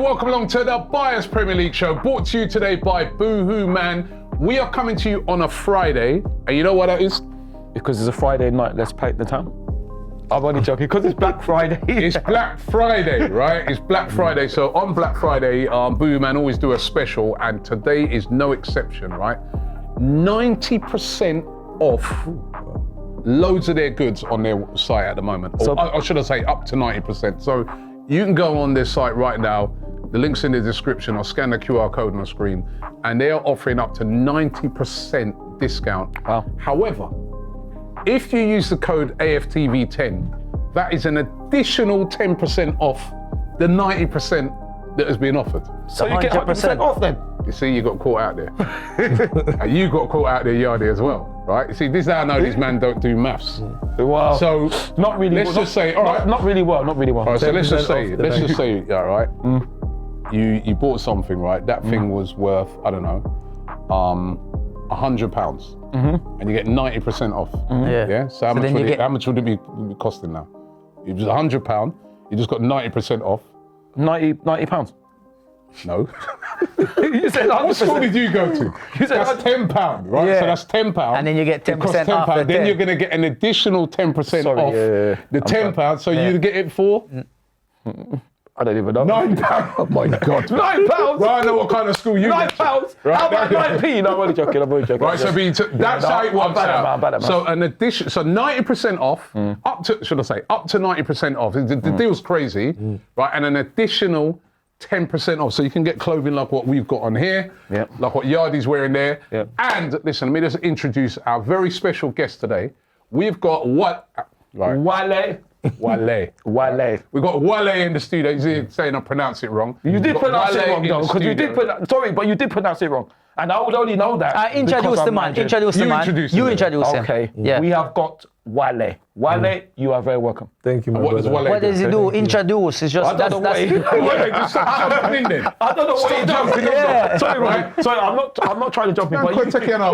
welcome along to the Bias Premier League show, brought to you today by Boohoo Man. We are coming to you on a Friday, and you know what that is? Because it's a Friday night, let's paint the town. I'm only joking, because it's Black Friday. It's Black Friday, right? It's Black Friday. So on Black Friday, Boohoo Man always do a special, and today is no exception, right? 90% off loads of their goods on their site at the moment. Or should I say up to 90%. So you can go on their site right now, the link's in the description, or scan the QR code on the screen, and they are offering up to 90% discount. Wow. However, if you use the code AFTV10, that is an additional 10% off the 90% that has been offered. So you get 100% off then? You see, you got caught out there. And you got caught out there, Yardy, as well, right? You see, this is how I know these men don't do maths. Wow. So, not really. Let's just say, all right. Not really well. All right, so let's just say, all right, you bought something, right? That thing was worth, I don't know, £100. And you get 90% off. Yeah. So how much would it be costing now? It was £100. You just got 90% off. £90. No. You said 100%. What store did you go to? You said that's £10, right? Yeah. So that's £10. And then you get 10% off. Then you're going to get an additional 10% off the £10. So you get it for? I don't even know. £9. Oh my God. £9? Well, I know what kind of school you went to. £9? Right, how about 9p? No, I'm only joking. Right, so that's how it works out. So an addition, so 90% off, up to 90% off. The deal's crazy, right? And an additional 10% off. So you can get clothing like what we've got on here, like what Yardy's wearing there. And listen, let me just introduce our very special guest today. We've got Wale. We've got Wale in the studio. He's saying I pronounce it wrong. You did pronounce it wrong, though, because you did pronounce it wrong. And I would only know that. Introduce the man. You introduce him. Okay. Yeah. We have got Wale. Wale, you are very welcome. Thank you, my What does brother. Wale What does he do? Introduce. It's just I don't know what he does. Stop jumping in there. I don't know what he does. Sorry, I'm not trying to jump in, but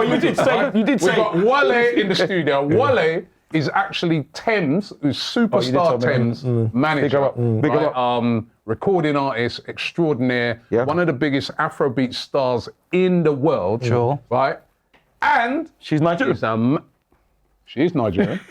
you did say. We've got Wale in the studio. Wale is actually Thames, who's superstar Thames manager. Big up. Recording artist extraordinaire, one of the biggest Afrobeat stars in the world. Sure. Right? And She's Nigerian. She is Nigerian.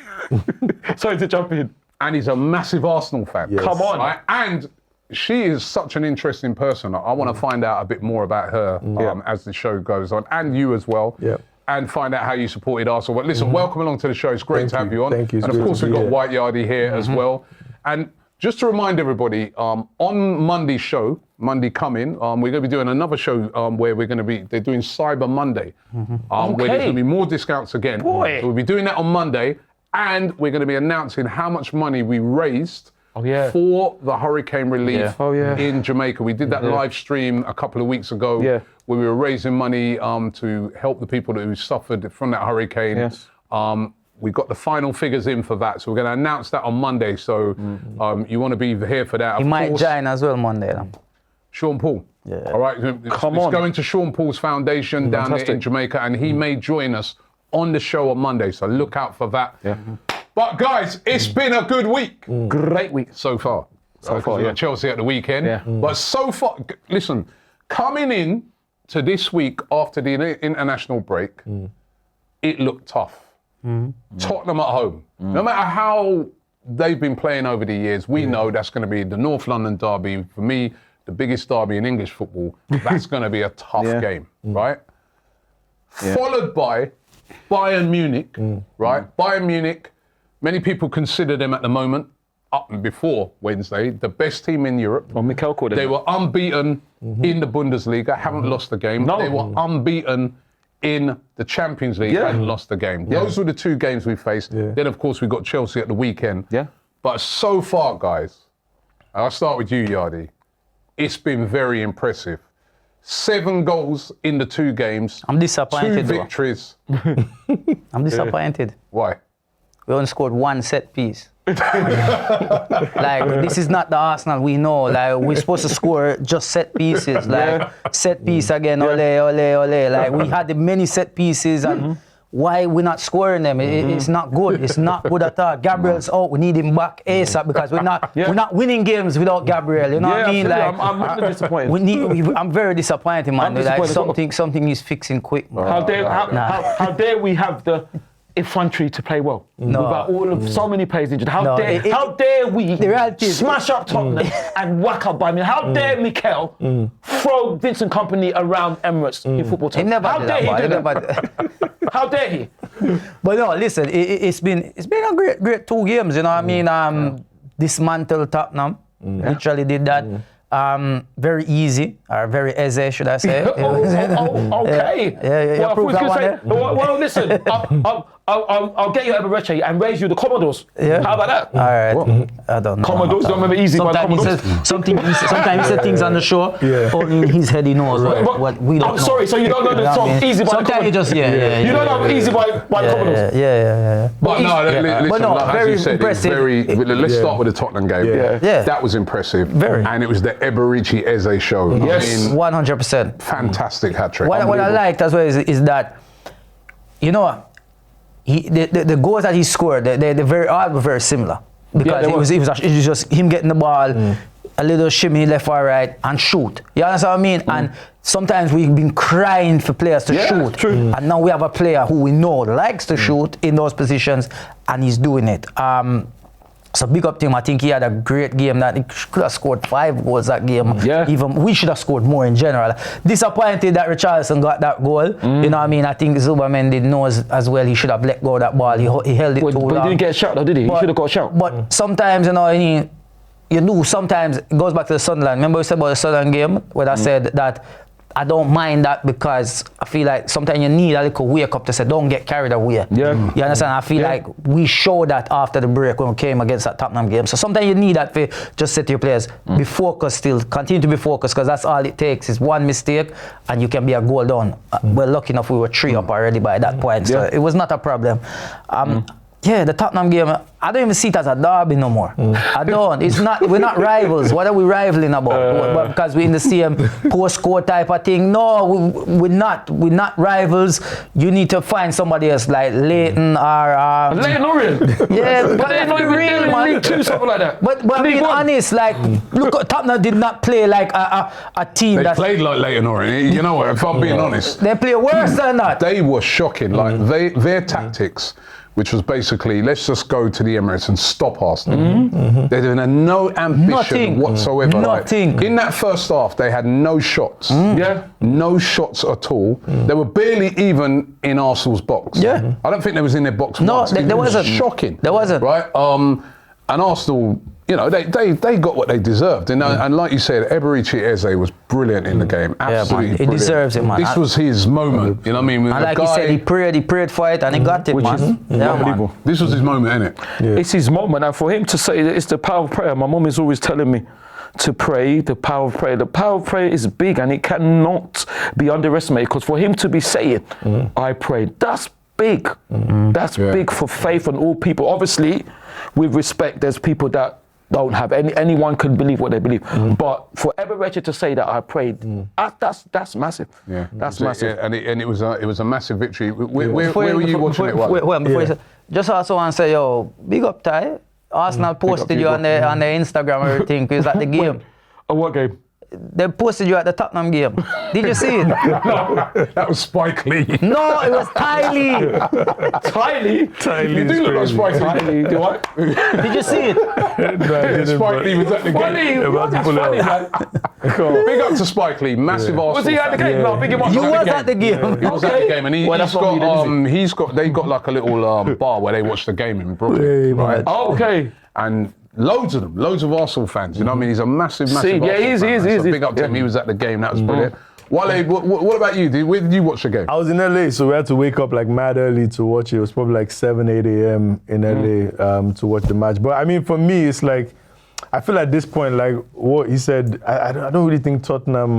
Sorry to jump in. And he's a massive Arsenal fan. Yes. Come on. Right? And she is such an interesting person. I want to find out a bit more about her as the show goes on, and you as well. Yeah. And find out how you supported Arsenal. But listen, welcome along to the show. It's great to have you on. Thank you. And of course, we've got White Yardy here as well. And just to remind everybody, on Monday's show, Monday coming, we're going to be doing another show where they're doing Cyber Monday, where there's going to be more discounts again. Boy. So we'll be doing that on Monday, and we're going to be announcing how much money we raised for the hurricane relief in Jamaica. We did that live stream a couple of weeks ago where we were raising money to help the people who suffered from that hurricane. Yes. We got the final figures in for that, so we're going to announce that on Monday. So you want to be here for that. He might join as well Monday. Sean Paul. Yeah. All right. It's going to Sean Paul's foundation down there in Jamaica, and he may join us on the show on Monday. So look out for that. Yeah. But guys, it's been a good week. Great week so far. We got Chelsea at the weekend. Yeah. But so far, listen, coming in to this week after the international break, it looked tough. Tottenham at home. No matter how they've been playing over the years, we know that's going to be the North London derby. For me, the biggest derby in English football. That's going to be a tough game, right? Followed by Bayern Munich, right? Bayern Munich, many people consider them at the moment, up before Wednesday, the best team in Europe. Well, Mikel called it. They were unbeaten in the Bundesliga, haven't lost a game. No. They were unbeaten in the Champions League, hadn't lost a game. Those were the two games we faced. Then, of course, we got Chelsea at the weekend. But so far, guys, I'll start with you, Yardy. It's been very impressive. 7 goals in the 2 games. I'm disappointed. 2 victories. I'm disappointed. Why? We only scored 1 set piece. Like, this is not the Arsenal we know. Like, we're supposed to score just set pieces. Like, set piece again, ole. Like, we had many set pieces and why we're not scoring them. It's not good. It's not good at all. Gabriel's out. We need him back ASAP because we're not winning games without Gabriel. You know what I mean? Like, I'm really disappointed. I'm very disappointed, man. Like something is fixing quick. Man. How dare we have the infantry to play well? No. We've got all of so many players injured. How dare we smash up Tottenham and whack up Bayern Munich? How dare Mikel throw Vincent Kompany around Emirates in football terms? How dare he do that? How dare he? But no, listen, it's been a great 2 games. You know what I mean? Dismantle Tottenham. Literally did that. Very easy, or very easy, should I say? Okay. Yeah. Well, listen, I'll get you Eberechi and raise you the Commodores. Yeah. How about that? All right. I don't know. Commodores, don't remember easy by Commodores. Sometimes he said things on the show. Only in his head he knows what we don't know. I'm sorry, so you don't know the song Easy by Sometimes you just, You don't know Easy by Commodores? Yeah. But listen, like, very as you said, impressive. Let's start with the Tottenham game. Yeah. That was impressive. Very. And it was the Eberechi Eze show. Yes. 100%. Fantastic hat-trick. What I liked as well is that, you know, the goals that he scored, they were very similar. Because it was just him getting the ball, a little shimmy left or right, and shoot. You understand what I mean? And sometimes we've been crying for players to shoot. True. And now we have a player who we know likes to shoot in those positions, and he's doing it. So big up to him. I think he had a great game. That he could have scored 5 goals that game. Yeah. Even we should have scored more in general. Disappointed that Richarlison got that goal. You know what I mean? I think Zuberman knows as well. He should have let go of that ball. He held it too long. But he didn't get a shot though, did he? He should have got a shot. But sometimes, you know, you do. Sometimes it goes back to the Sunderland. Remember we said about the Sunderland game where I said that I don't mind that because I feel like sometimes you need a little wake up to say don't get carried away. Yeah. You understand? I feel like we showed that after the break when we came against that Tottenham game. So sometimes you need that for just say to your players, be focused still, continue to be focused because that's all it takes is one mistake and you can be a goal down. We're lucky enough we were 3 up already by that point. So it was not a problem. Yeah, the Tottenham game, I don't even see it as a derby no more. I don't. It's not. We're not rivals. What are we rivaling about? Because we're in the same postcode type of thing. No, we're not. We're not rivals. You need to find somebody else like Leighton or Leighton Orient. Yeah, but they're not even real, man. League 2, something like that. But being honest, like, look, Tottenham did not play like a team that played like Leighton Orient. You know what? If I'm being honest, they play worse than that. They were shocking. Like their tactics, which was basically, let's just go to the Emirates and stop Arsenal. They had no ambition whatsoever. Nothing. Like, in that first half, they had no shots. No shots at all. They were barely even in Arsenal's box. I don't think they was in their box once. No, there wasn't. Shocking. There wasn't. Right? And Arsenal, you know, they got what they deserved. And like you said, Eberechi Eze was brilliant in the game. Absolutely brilliant. He deserves it, man. This was his moment. You know what I mean? And like he said, he prayed for it and he got it, man. Man. This was his moment, innit? Yeah. It's his moment. And for him to say that it's the power of prayer, my mum is always telling me to pray, the power of prayer. The power of prayer is big and it cannot be underestimated because for him to be saying, I prayed, that's big. That's big for faith and all people. Obviously, with respect, there's people that don't have anyone can believe what they believe. But for Eberechi to say that I prayed, that's massive. Yeah, that's massive. And it was a massive victory. Where were you watching it? Just also want to say, yo, big up, Ty. Arsenal posted you on their Instagram and everything because at the game. What game? They posted you at the Tottenham game. Did you see it? No, that was Spike Lee. No, it was Ty Lee. Ty Lee? You do look like Spike Lee. Did you see it? Spike Lee was at the game. Big up to Spike Lee, massive Arsenal. Was he at the game? No, big him up. You was at the game. He was at the game, and they got like a little bar where they watch the game in Brooklyn. Right? Oh, okay. And loads of Arsenal fans. You know what I mean? He's a massive Arsenal fan. He is. So big up to him. He was at the game. That was brilliant. Wale, what about you? Where did you watch the game? I was in LA, so we had to wake up like mad early to watch it. It was probably like 7, 8 a.m. in LA to watch the match. But I mean, for me, it's like I feel at this point, like what he said, I don't really think Tottenham,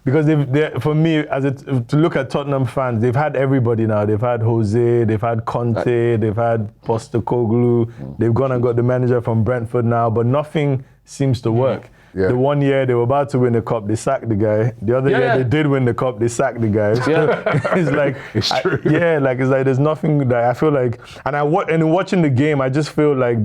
because for me, to look at Tottenham fans, they've had everybody now. They've had Jose, they've had Conte, they've had Postecoglou, they've gone and got the manager from Brentford now, but nothing seems to work. Yeah. The one year they were about to win the cup, they sacked the guy. The other year they did win the cup, they sacked the guy. It's like, it's true. It's like there's nothing that I feel like, and watching the game, I just feel like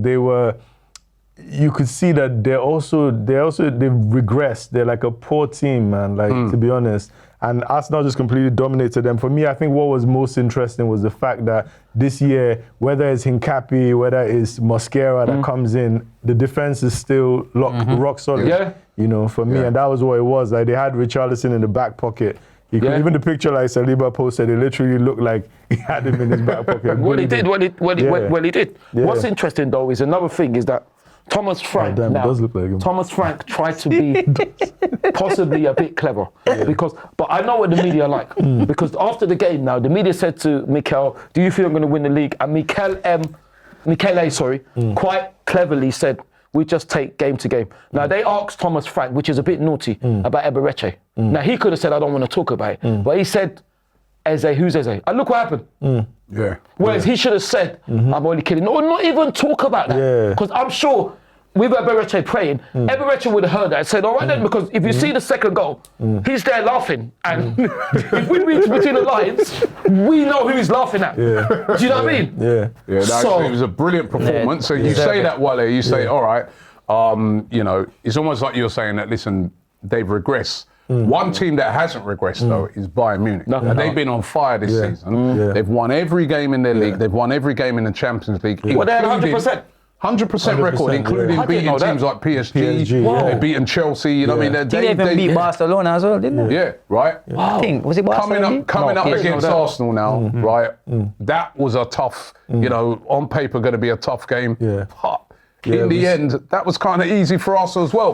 you could see that they've regressed. They're like a poor team, man, to be honest. And Arsenal just completely dominated them. For me, I think what was most interesting was the fact that this year, whether it's Hincapié, whether it's Mosquera that comes in, the defense is still rock solid. Yeah. You know, for me, and that was what it was. Like they had Richarlison in the back pocket. Even the picture like Saliba posted, it literally looked like he had him in his back pocket. Well, he did. Yeah. What's interesting though is another thing is that Thomas Frank does look like him. Thomas Frank tried to be possibly a bit clever but I know what the media are like because after the game now the media said to Mikel, do you feel I'm going to win the league? And Michele, quite cleverly said, we just take game to game. Now they asked Thomas Frank, which is a bit naughty, about Eberechi. Now he could have said I don't want to talk about it, but he said Eze, who's Eze? And look what happened. Yeah. Whereas he should have said, I'm only kidding. Or not even talk about that. Because I'm sure with Eberechi praying, Eberechi would have heard that and said, all right then, because if you see the second goal, he's there laughing. And if we read between the lines, we know who he's laughing at. Do you know what I mean? Yeah, it was a brilliant performance. So you say that, Wale, you say, all right, you know, it's almost like you're saying that, listen, they've regressed. One team that hasn't regressed, though, is Bayern Munich. They've been on fire this season. They've won every game in their league. They've won every game in the Champions League. Well, they had 100%. 100% record, including beating teams like PSG. They've beaten Chelsea. You know what I mean? They even beat Barcelona as well, didn't they? Yeah, right. I think, was it Barcelona? Coming up against Arsenal now, right? That was a tough, you know, on paper going to be a tough game. But in the end, that was kind of easy for Arsenal as well.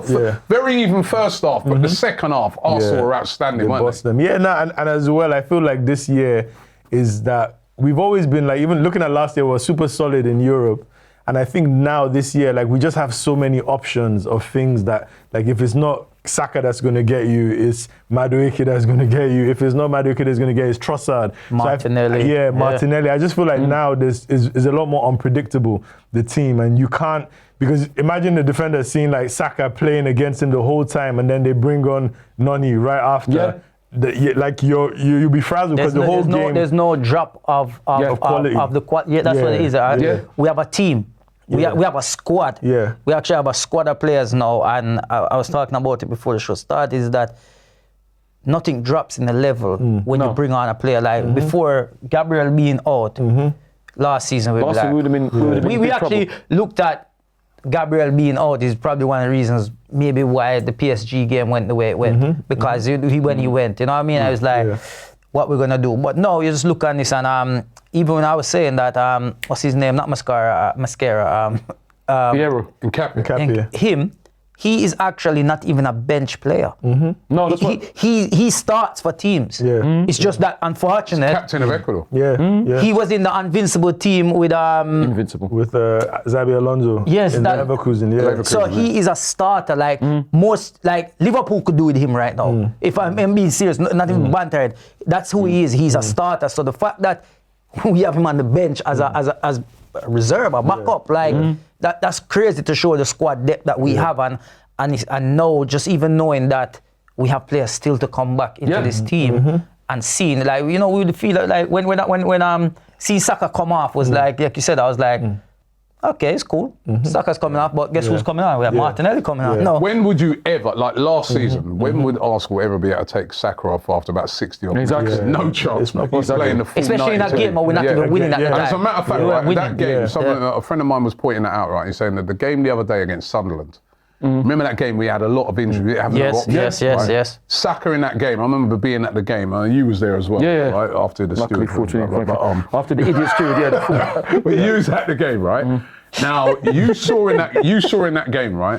Very even first half, but the second half, Arsenal were outstanding, weren't they? And as well, I feel like this year is that we've always been like, even looking at last year, we were super solid in Europe. And I think now this year, like we just have so many options of things that, like if it's not Saka that's going to get you, it's Madueke that's going to get you. If it's not Madueke that's going to get you, it's Trossard. Martinelli. Martinelli. I just feel like now is a lot more unpredictable, the team. And you can't, because imagine the defender seeing like Saka playing against him the whole time and then they bring on Noni right after. You'll be frazzled because the whole game. There's no drop of quality. Of the quality. That's what it is. We have a team. We have a squad. We actually have a squad of players now, and I was talking about it before the show started, is that nothing drops in the level when you bring on a player. Like before Gabriel being out last season, we actually looked at Gabriel being out is probably one of the reasons maybe why the PSG game went the way it went, because when he went, you know what I mean? I was like, what we're gonna do? But no, you just look on this, and even when I was saying that, what's his name? Not Mascara. Piero. Him. He is actually not even a bench player. No, that's he starts for teams. It's just that unfortunate. Captain of Ecuador. He was in the Invincible team with with Xabi Alonso. Yes, in Leverkusen. So he is a starter. Like most, like Liverpool could do with him right now. If I'm being serious, not even bantered. That's who he is. He's a starter. So the fact that we have him on the bench as a reserve, a backup, like that's crazy to show the squad depth that we have, and now just even knowing that we have players still to come back into this team and seeing, like, you know, we would feel like when seeing Saka come off was like you said, I was like, okay, it's cool. Saka's coming off, but guess who's coming on? We have Martinelli coming on. No. When would you ever, like last season, when would Arsenal ever be able to take Saka off after about 60 odd minutes? No chance. He's playing the full especially in that game where we're not even winning at the time. As a matter of fact, right, that game, a friend of mine was pointing that out, right? He's saying that the game the other day against Sunderland, remember that game we had a lot of injuries. Yes. Saka in that game, I remember being at the game. You was there as well, right? After the Luckily, steward. After the idiot steward, but you was at the game, right? Now you saw in that game, right?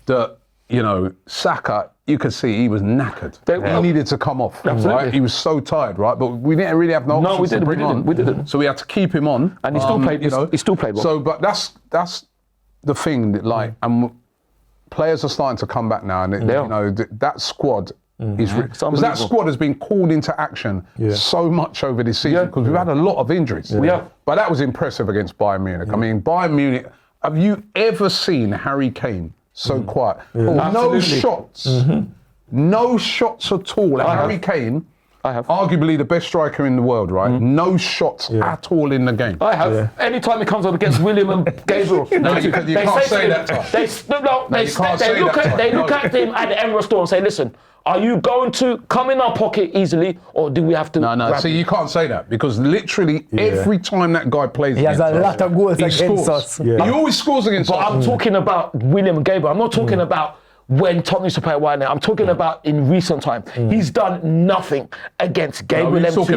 That, you know, Saka, you could see he was knackered. He needed to come off. Right? He was so tired, right? But we didn't really have no options to bring on. We didn't. So we had to keep him on, and he still played. You know, he still played well. So, but that's the thing that, like, and players are starting to come back now, and that squad is because that unbelievable. squad has been called into action so much over this season because we've had a lot of injuries. But that was impressive against Bayern Munich. I mean, Bayern Munich. Have you ever seen Harry Kane so quiet? No shots. No shots at all. Harry Kane, arguably the best striker in the world, right? No shots at all in the game. I have. Anytime he comes up against William and Gabriel. No, you can't say that, Tom. They look at him at the Emirates store and say, listen, are you going to come in our pocket easily, or do we have to? No. See, you can't say that because literally every time that guy plays, he has a lot of goals against us. He always scores against us. But I'm talking about William and Gabriel. I'm not talking about when Tottenham used to play at Wildnet. I'm talking about in recent time. He's done nothing against Gabriel. He scored the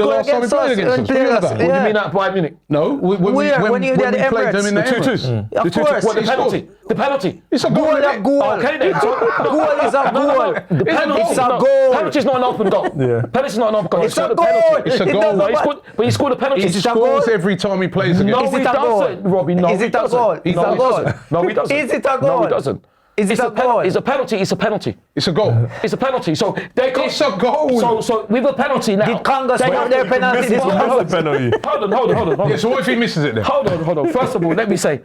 last time he played against us. What do you mean at Bayern Munich? No, when we played them in the Emirates. Of course. What, the penalty? The penalty. It's a goal. Okay then. Goal is a goal. The penalty. It's a goal. Penalty's not an open goal. Penalty's not an open goal. It's a goal. It's a goal. But he scored a penalty. He scores every time he plays against us. No, he doesn't, Robbie. No, Is it a goal? It's a goal. No, he doesn't. Is it a goal? No, he doesn't. Is it a goal? It's a penalty. It's a penalty. It's a goal. It's a penalty. So they can't. It's a goal. So with a penalty now. Did Congo score their penalty this Hold on. Yeah, so what if he misses it then? Hold on. First of all, let me say,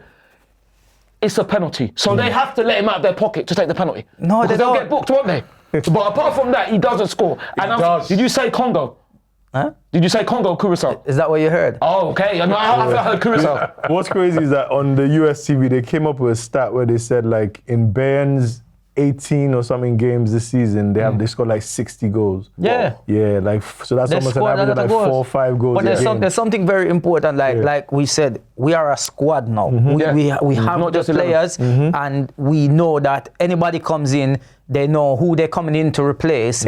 it's a penalty. So they have to let him out of their pocket to take the penalty. No, they because they'll don't. get booked, won't they? But apart from that, he doesn't score. Does. Did you say Congo? Huh? Did you say Congo, Curacao? Is that what you heard? Oh, okay. I heard Curacao. What's crazy is that on the US TV, they came up with a stat where they said, like, in Bayern's 18 or something games this season, they scored like 60 goals. Yeah. Yeah, like, so that's They almost an scored average a of lot like of 4 or goals. 5 goals But a game. there's something very important, like we said, we are a squad now. We have Not the just 11. players, and we know that anybody comes in, they know who they're coming in to replace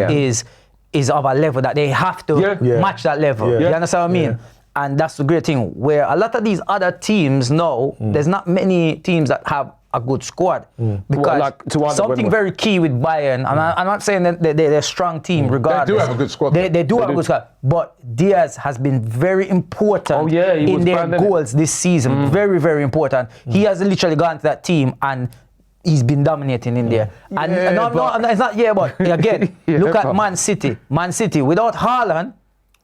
is of a level that they have to match that level. Yeah. You understand what I mean? And that's the great thing, where a lot of these other teams now, there's not many teams that have a good squad. Because something very key with Bayern, and I'm not saying that they're a strong team regardless. They do have a good squad. They do have a good squad. But Diaz has been very important in their goals this season. Very, very important. He has literally gone to that team and he's been dominating in there. And it's not but again, look at Man City. Man City, without Haaland,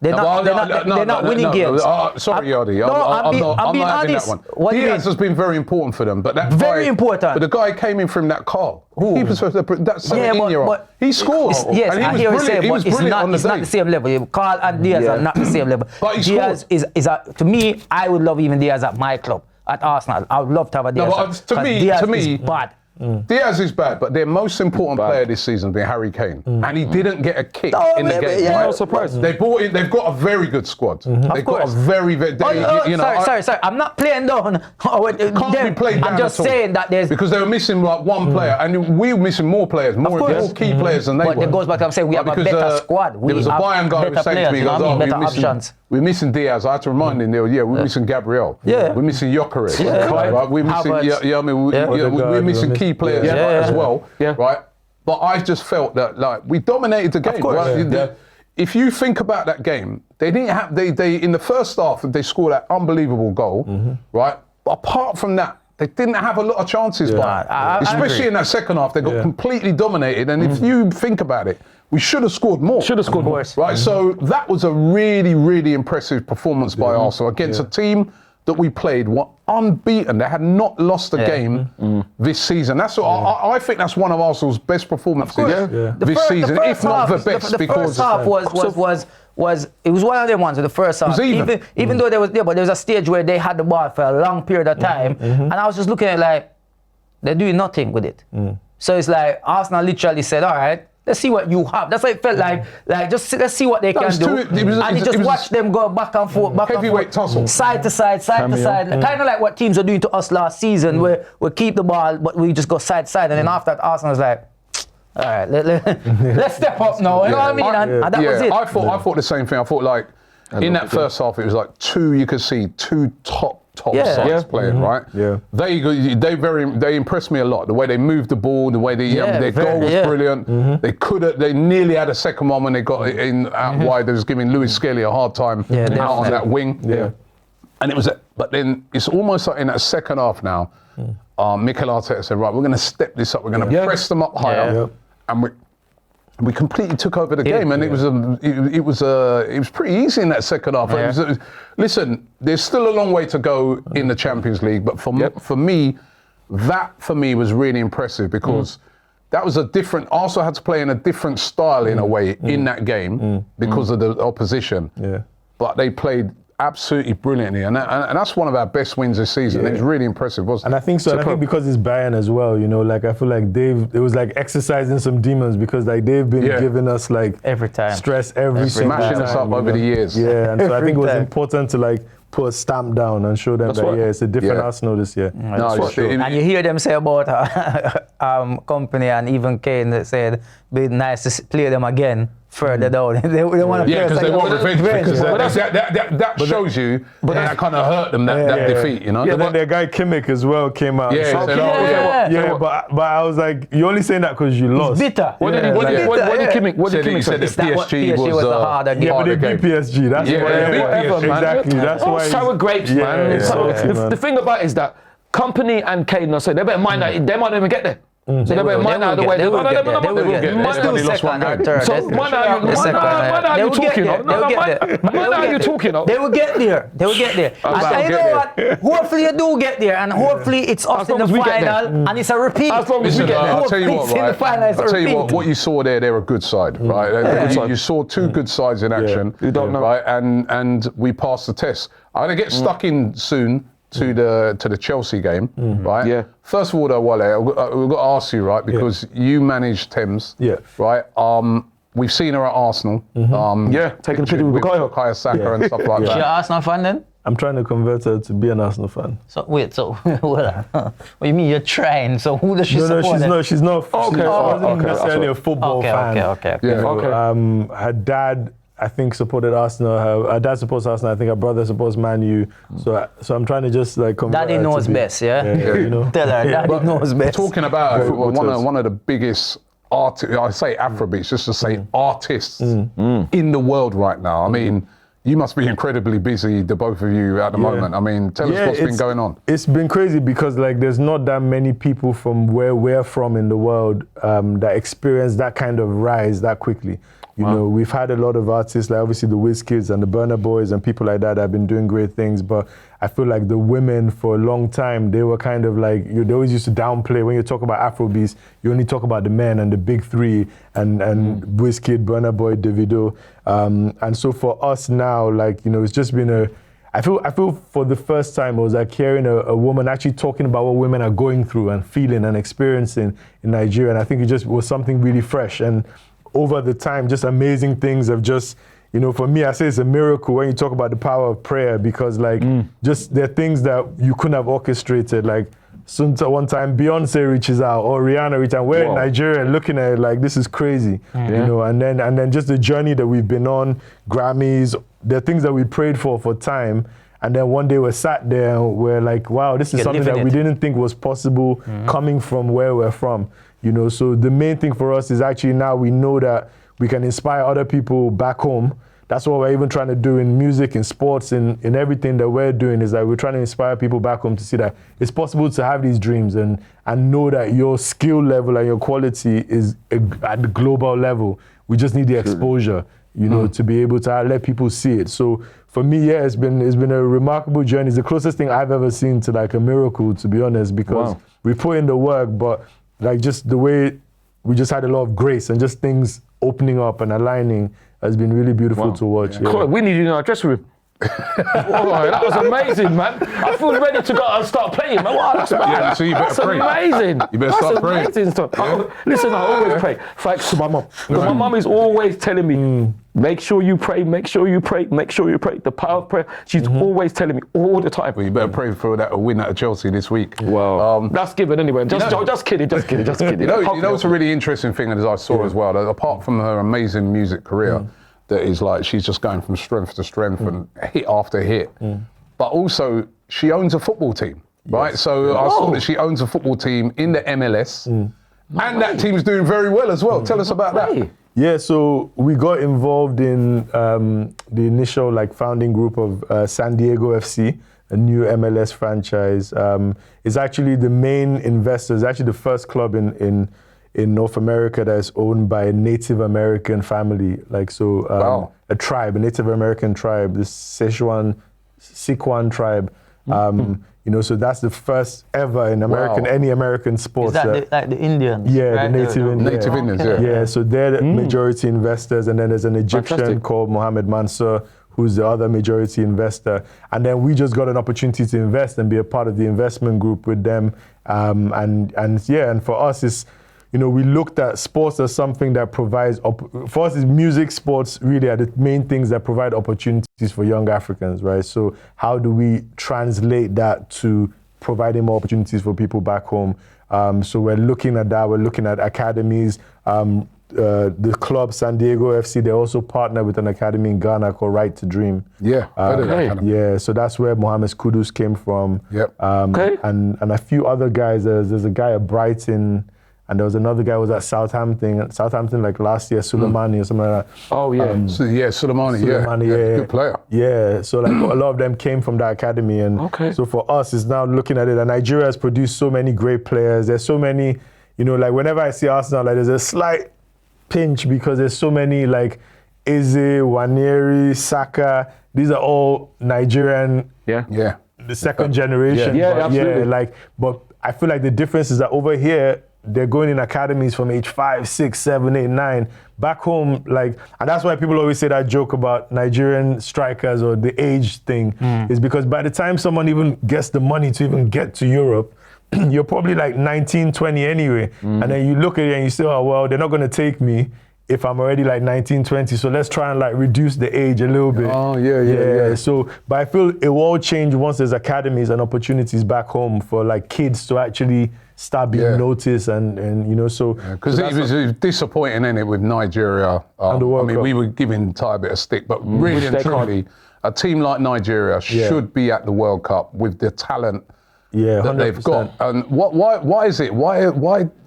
they're not winning games. Sorry, Yardi. I'm being honest. What Diaz has been very important for them, but that very guy, important. But the guy came in from that car. He was that 17-year-old. He scored. Yes, and I hear you say, but it's not the the same level. Carl and Diaz are not the same level. But he Diaz is to me, I would love even Diaz at my club, at Arsenal. I would love to have a Diaz. No, but to me, is bad. Diaz is bad, but their most important player this season has been Harry Kane, and he didn't get a kick in the game. Yeah, right? No surprise. They've got a very good squad. They've got a very, very. Sorry. I'm not playing down. Can't be played down. I'm just at all. saying that there's because they were missing like one player, and we were missing more players, more key players than they were. But it goes back to I'm saying we have a better squad. There was a Bayern guy who was saying to me, better options. We're missing Diaz. I had to remind him. We're missing Gabriel. We're missing Gyökeres. Right? We're missing. We're missing key players as well. Right? But I just felt that like we dominated the game. Right? If you think about that game, they didn't have. They in the first half they scored that unbelievable goal. Right? But apart from that, they didn't have a lot of chances. Especially in that second half, they got completely dominated. And if you think about it, we should have scored more. Right, so that was a really, really impressive performance by Arsenal against a team that we played were unbeaten. They had not lost a game this season. That's what I think that's one of Arsenal's best performances this season, if not the best. The first half was it was one of them ones. The first half, even though there was a stage where they had the ball for a long period of time, and I was just looking at it like they're doing nothing with it. So it's like Arsenal literally said, all right, let's see what you have. That's what it felt like just let's see what they can do. And you just watch them go back and forth, heavyweight tussle. Side to side. Kind of like what teams are doing to us last season, where we keep the ball, but we just go side to side. And then after that, Arsenal was like, all right, let's step up now. You know what I mean? And that was it. I thought the same thing. I thought like in that first half, it was like you could see two top sides playing, right? Yeah. They impressed me a lot. The way they moved the ball, the way their goal was brilliant. They nearly had a second one when they got it in out wide. They was giving Lewis Skelly a hard time out on that wing. Yeah. And it was, but then it's almost like in that second half now, Mikel Arteta said, right, we're going to step this up. We're going to press them up higher. And we completely took over the game, and it was pretty easy in that second half. Listen, there's still a long way to go in the Champions League, but for me, was really impressive because that was a different. Arsenal had to play in a different style in a way in that game because of the opposition. But they played absolutely brilliantly, and that's one of our best wins this season. It was really impressive, wasn't it? And I think so. And I think because it's Bayern as well, you know, like I feel like it was like exercising some demons because like they've been giving us like every time stress every single time, smashing us up over the years. Yeah, and so I think it was important to like put a stamp down and show them it's a different Arsenal this year. And you hear them say about Company and even Kane that said it'd be nice to play them again further down. They want to play because they want revenge. Because that shows you that kind of hurt them, that defeat, you know? But then their guy Kimmich as well came out. But I was like, you're only saying that because you lost. It's bitter. What did Kimmich say? He said that PSG was the harder game. Yeah, but they beat PSG. That's why. Exactly. That's why. Sour grapes, man. The thing about it is that Company and Kane, I said, they better mind that they might not even get there. So they better mind out of the way. They will get there. They will get there. And you know what? Hopefully you do get there, and hopefully it's us in the final, and it's a repeat. As long as we get there. I'll tell you what, right? I'll tell you what you saw there, they're a good side, right? You saw two good sides in action, right? And we passed the test. I'm going to get stuck in soon to the Chelsea game, right? Yeah. First of all, though, Wale, we've got to ask you, right, because you managed Thames, right? We've seen her at Arsenal. Taking a picture with Bukayo Saka and stuff like that. You're an Arsenal fan then? I'm trying to convert her to be an Arsenal fan. So wait, what do you mean you're trying? So who does she support? No, she's not. She wasn't necessarily a football fan. Okay. Her dad, I think, supported Arsenal. Her dad supports Arsenal. I think her brother supports Man U. So I'm trying to just like convert Daddy knows best, you know. Tell her, Daddy knows best. Talking about one of the biggest artists, I say Afrobeats, just to say artists in the world right now. I mean, you must be incredibly busy, the both of you, at the moment. I mean, tell us what's been going on. It's been crazy because like there's not that many people from where we're from in the world that experience that kind of rise that quickly. You know, we've had a lot of artists, like obviously the Wizkids and the Burna Boys and people like that have been doing great things, but I feel like the women for a long time, they were kind of like, they always used to downplay. When you talk about Afrobeats, you only talk about the men and the big three and Wizkid, Burna Boy, Davido. And so for us now, like, you know, it's just been I feel for the first time, it was like hearing a woman actually talking about what women are going through and feeling and experiencing in Nigeria. And I think it just was something really fresh. And over the time, just amazing things have just, you know, for me, I say it's a miracle when you talk about the power of prayer, because like just there are things that you couldn't have orchestrated. Like one time Beyonce reaches out or Rihanna reaches out. We're in Nigeria looking at it like, this is crazy, you know, and then just the journey that we've been on, Grammys, the things that we prayed for time. And then one day we're sat there and we're like, wow, this is something that we didn't think was possible coming from where we're from. You know, so the main thing for us is actually now we know that we can inspire other people back home. That's what we're even trying to do in music, in sports, in everything that we're doing, is that we're trying to inspire people back home to see that it's possible to have these dreams and know that your skill level and your quality is at the global level. We just need the exposure, you know, to be able to let people see it. So for me, it's been a remarkable journey. It's the closest thing I've ever seen to like a miracle, to be honest, because we put in the work, but like just the way we just had a lot of grace and just things opening up and aligning has been really beautiful to watch. Cool. We need you in our dressing room. That was amazing, man. I feel ready to go and start playing, man. Wow, that's mad. So you better pray. Amazing. You better start praying. Amazing stuff. Listen, I always pray. Thanks to my mum. My mum is always telling me, make sure you pray, make sure you pray, make sure you pray. The power of prayer. She's always telling me all the time. Well, you better pray for that win at Chelsea this week. Well, that's given anyway. Just kidding. You know what's a really interesting thing that I saw as well, that apart from her amazing music career, that is like she's just going from strength to strength and hit after hit. But also she owns a football team, right? So I saw that she owns a football team in the MLS, and that team's doing very well as well. Tell us about that. Yeah, so we got involved in the initial like founding group of San Diego FC, a new MLS franchise. It's actually the main investor. It's actually the first club in North America that is owned by a Native American family. Like so, Wow. a tribe, a Native American tribe, the Siquan tribe. You know, so that's the first ever in American, Wow. any American sports. Is that that- the Indians? yeah, right? the Native Indians. Native Indians, yeah. Yeah, so they're the majority investors, and then there's an Egyptian Fantastic. called Mohammed Mansour, who's the other majority investor. And then we just got an opportunity to invest and be a part of the investment group with them. And for us, it's, you know, we looked at sports as something that provides, for us, is music, sports really are the main things that provide opportunities for young Africans, right? So how do we translate that to providing more opportunities for people back home? So we're looking at that. We're looking at academies. The club, San Diego FC, they also partner with an academy in Ghana called Right to Dream. Yeah, heard of that Okay. academy. Yeah, so that's where Mohamed Kudus came from. Yep. Okay. And a few other guys. There's a guy at Brighton, and there was another guy who was at Southampton like last year, Suleimani or something like that. Oh, yeah. So, yeah, Soleimani, Suleimani, yeah. good player. Yeah, so like a lot of them came from that academy, and Okay. so for us, it's now looking at it. And Nigeria has produced so many great players. There's so many, you know, like whenever I see Arsenal, like there's a slight pinch because there's so many like Eze, Waneri, Saka. These are all Nigerian, Yeah. Yeah. the second generation. Yeah, but absolutely. but I feel like the difference is that over here, they're going in academies from age 5, 6, 7, 8, 9. Back home, like, and that's why people always say that joke about Nigerian strikers or the age thing, is because by the time someone even gets the money to even get to Europe, you're probably like 19, 20 anyway. And then you look at it and you say, oh, well, they're not going to take me if I'm already like 19, 20. So let's try and like reduce the age a little bit. Oh, yeah. So, but I feel it will all change once there's academies and opportunities back home for like kids to actually start being noticed and you know, so. Because so it was disappointing, innit, with Nigeria. And the World Cup. we were giving Ty a bit of stick, but really and they can't. truly, a team like Nigeria should be at the World Cup with the talent that they've 100%. got. And why is it? Why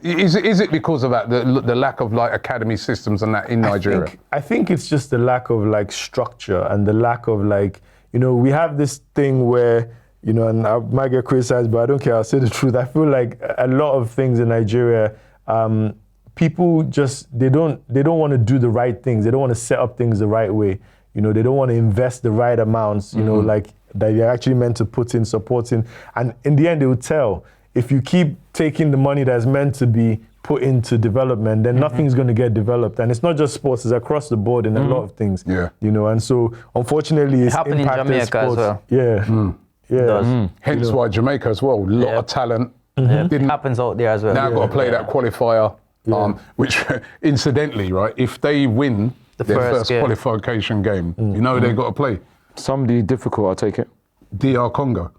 is it because of that, the lack of like academy systems and that in Nigeria? I think it's just the lack of like structure and the lack of like, you know, we have this thing where, you know, and I might get criticized, but I don't care, I'll say the truth. I feel like a lot of things in Nigeria, people just, they don't want to do the right things. They don't want to set up things the right way. You know, they don't want to invest the right amounts, you know, like that they're actually meant to put in, supporting. And in the end, they will tell, if you keep taking the money that's meant to be put into development, then nothing's going to get developed. And it's not just sports, it's across the board in a lot of things. Yeah. You know, and so unfortunately it's happened in impacted Jamaica as sports. well. Yeah. Yeah. Hence why Jamaica as well, a lot of talent. It happens out there as well. Now got to play that qualifier, which incidentally, right, if they win their first first qualification game, you know who they got to play? Somebody difficult, I take it. DR Congo.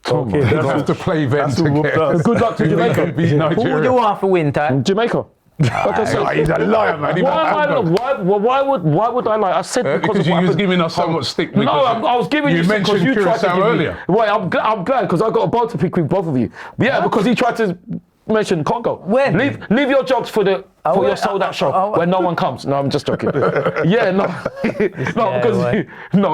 Okay, They that's have to play them that's who to whooped get. us. Good luck to Jamaica. Beat Who would you Nigeria. want for win, Ty? Jamaica. Like I said, He's a liar, man. why would I lie? I said because Because of you what was happened. giving us so much stick. No, because I was giving you stick because mentioned you tried to Curaçao give earlier. me. Well, I'm glad because I got a bone to pick with both of you. Yeah, because he tried to mention Congo. When? Leave your jobs for well, your sold out show when no one comes. No, I'm just joking. Yeah, no,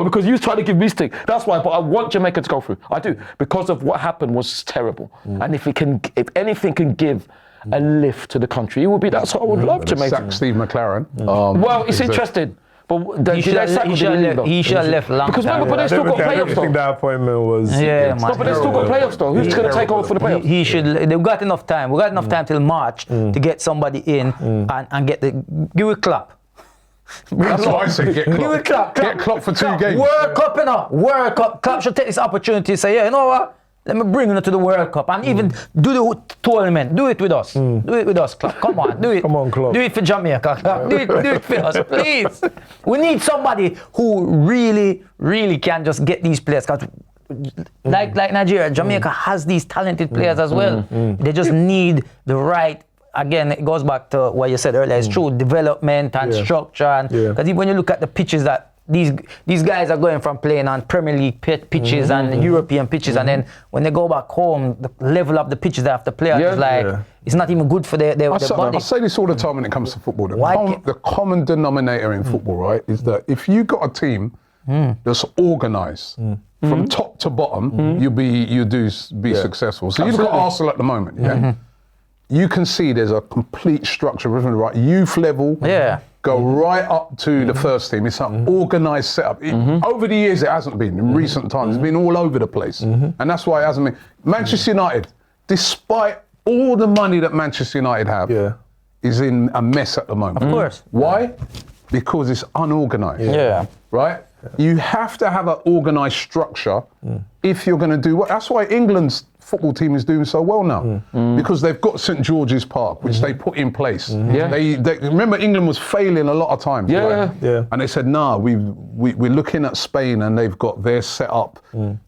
because you tried to give me stick. That's why. But I want Jamaica to go through. I do, because of what happened was terrible. And if anything can give a lift to the country, it would be that. So I would love Jamaica. Sack Steve McLaren. Well, it's interesting. But He should have left long Because time. remember, but they I still got don't playoffs think though. that appointment was. Yeah, No, man. but they still got playoffs though. Who's going to take over for the playoffs? He should. They've got enough time. We got enough time till March to get somebody in and get the give it clap. That's what I said. Get Give it Klopp. clap. Get Klopp for 2 games. World Cup, you know. World Cup. Klopp should take this opportunity to say, yeah, you know what? Let me bring you to the World Cup and even do the tournament. Do it with us. Do it with us, Klopp. Come on, do it. Come on, Klopp. Do it for Jamaica, Klopp. Do it for us, please. We need somebody who really can just get these players. Cause like Nigeria, Jamaica has these talented players as well. They just need the right. Again, it goes back to what you said earlier. It's true, development and structure. And because even when you look at the pitches that these guys are going from playing on Premier League pitches and European pitches, and then when they go back home, the level of the pitches they have to play on is like it's not even good for their body. I say this all the time when it comes to football. Why The common denominator in football, right, is that if you got a team that's organised, from top to bottom, you do be successful. So you've got Arsenal at the moment, yeah? You can see there's a complete structure, right? Youth level, go right up to the first team. It's an organised setup. Over the years, it hasn't been. In recent times, it's been all over the place. And that's why it hasn't been. Manchester United, despite all the money that Manchester United have, is in a mess at the moment. Of course. Why? Because it's unorganised. Yeah. Right? You have to have an organised structure if you're going to do what. That's why England's football team is doing so well now, because they've got St George's Park, which they put in place. They remember England was failing a lot of times. And they said, nah, we're looking at Spain, and they've got their setup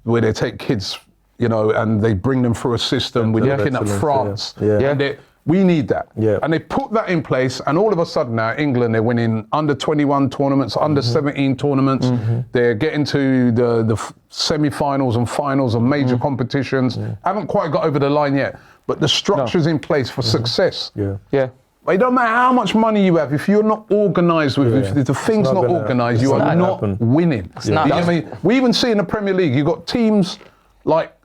where they take kids, you know, and they bring them through a system. We're looking at France. And we need that. And they put that in place, and all of a sudden now, England, they're winning under 21 tournaments, under 17 tournaments. They're getting to the semi-finals and finals of major competitions. Haven't quite got over the line yet, but the structure's in place for success. But it don't matter how much money you have, if you're not organised with if the thing's not organised, you are not winning. You know what I mean? We even see in the Premier League, you've got teams like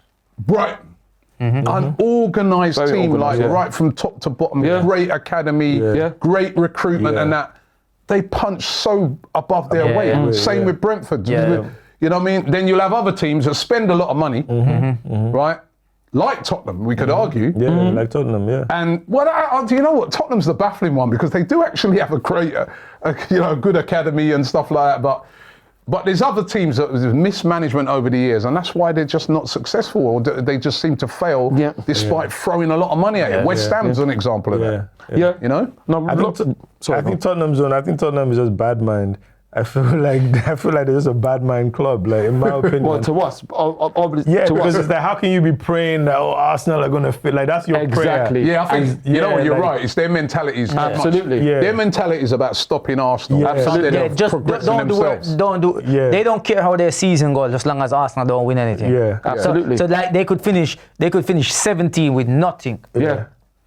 Brighton, unorganised team, right from top to bottom, great academy, great recruitment and that. They punch so above their weight. Same with Brentford. You know what I mean? Then you'll have other teams that spend a lot of money, right? Like Tottenham, we could argue. Like Tottenham, And do you know what? Tottenham's the baffling one, because they do actually have a great, good academy and stuff like that, but there's other teams that have mismanagement over the years, and that's why they're just not successful, or they just seem to fail despite throwing a lot of money at it. West Ham's an example of that. You know? No, I think Tottenham is just bad mind. I feel like they're just a bad mind club, like, in my opinion. Well, to us, because it's like, how can you be praying that Arsenal are going to fit? Like, that's your prayer. Yeah, I think you're right. It's their mentalities. Absolutely. Their mentality is about stopping Arsenal. Absolutely. Just don't do it. They don't care how their season goes, as long as Arsenal don't win anything. Absolutely. So like they could finish 17 with nothing.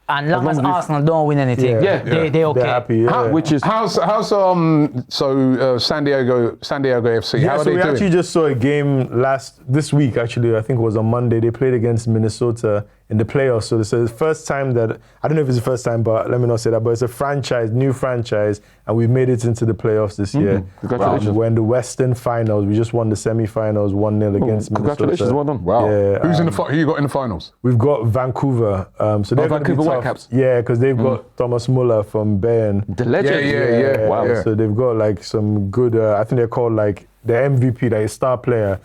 And long as Arsenal don't win anything, they okay. They're happy. How's San Diego FC? How are they doing? We actually just saw a game this week. Actually, I think it was on Monday. They played against Minnesota in the playoffs. So this is the first time that, I don't know if it's the first time, but let me not say that. But it's a new franchise, and we've made it into the playoffs this year. Congratulations! We're in the Western Finals. We just won the semi-finals 1-0 against Minnesota. Congratulations! Well done. Wow. Who's in the? Who you got in the finals? We've got Vancouver. So they're Vancouver Whitecaps. Yeah, because they've got Thomas Muller from Bayern. The legend. Wow. So they've got like some good. I think they're called like the MVP, like star player.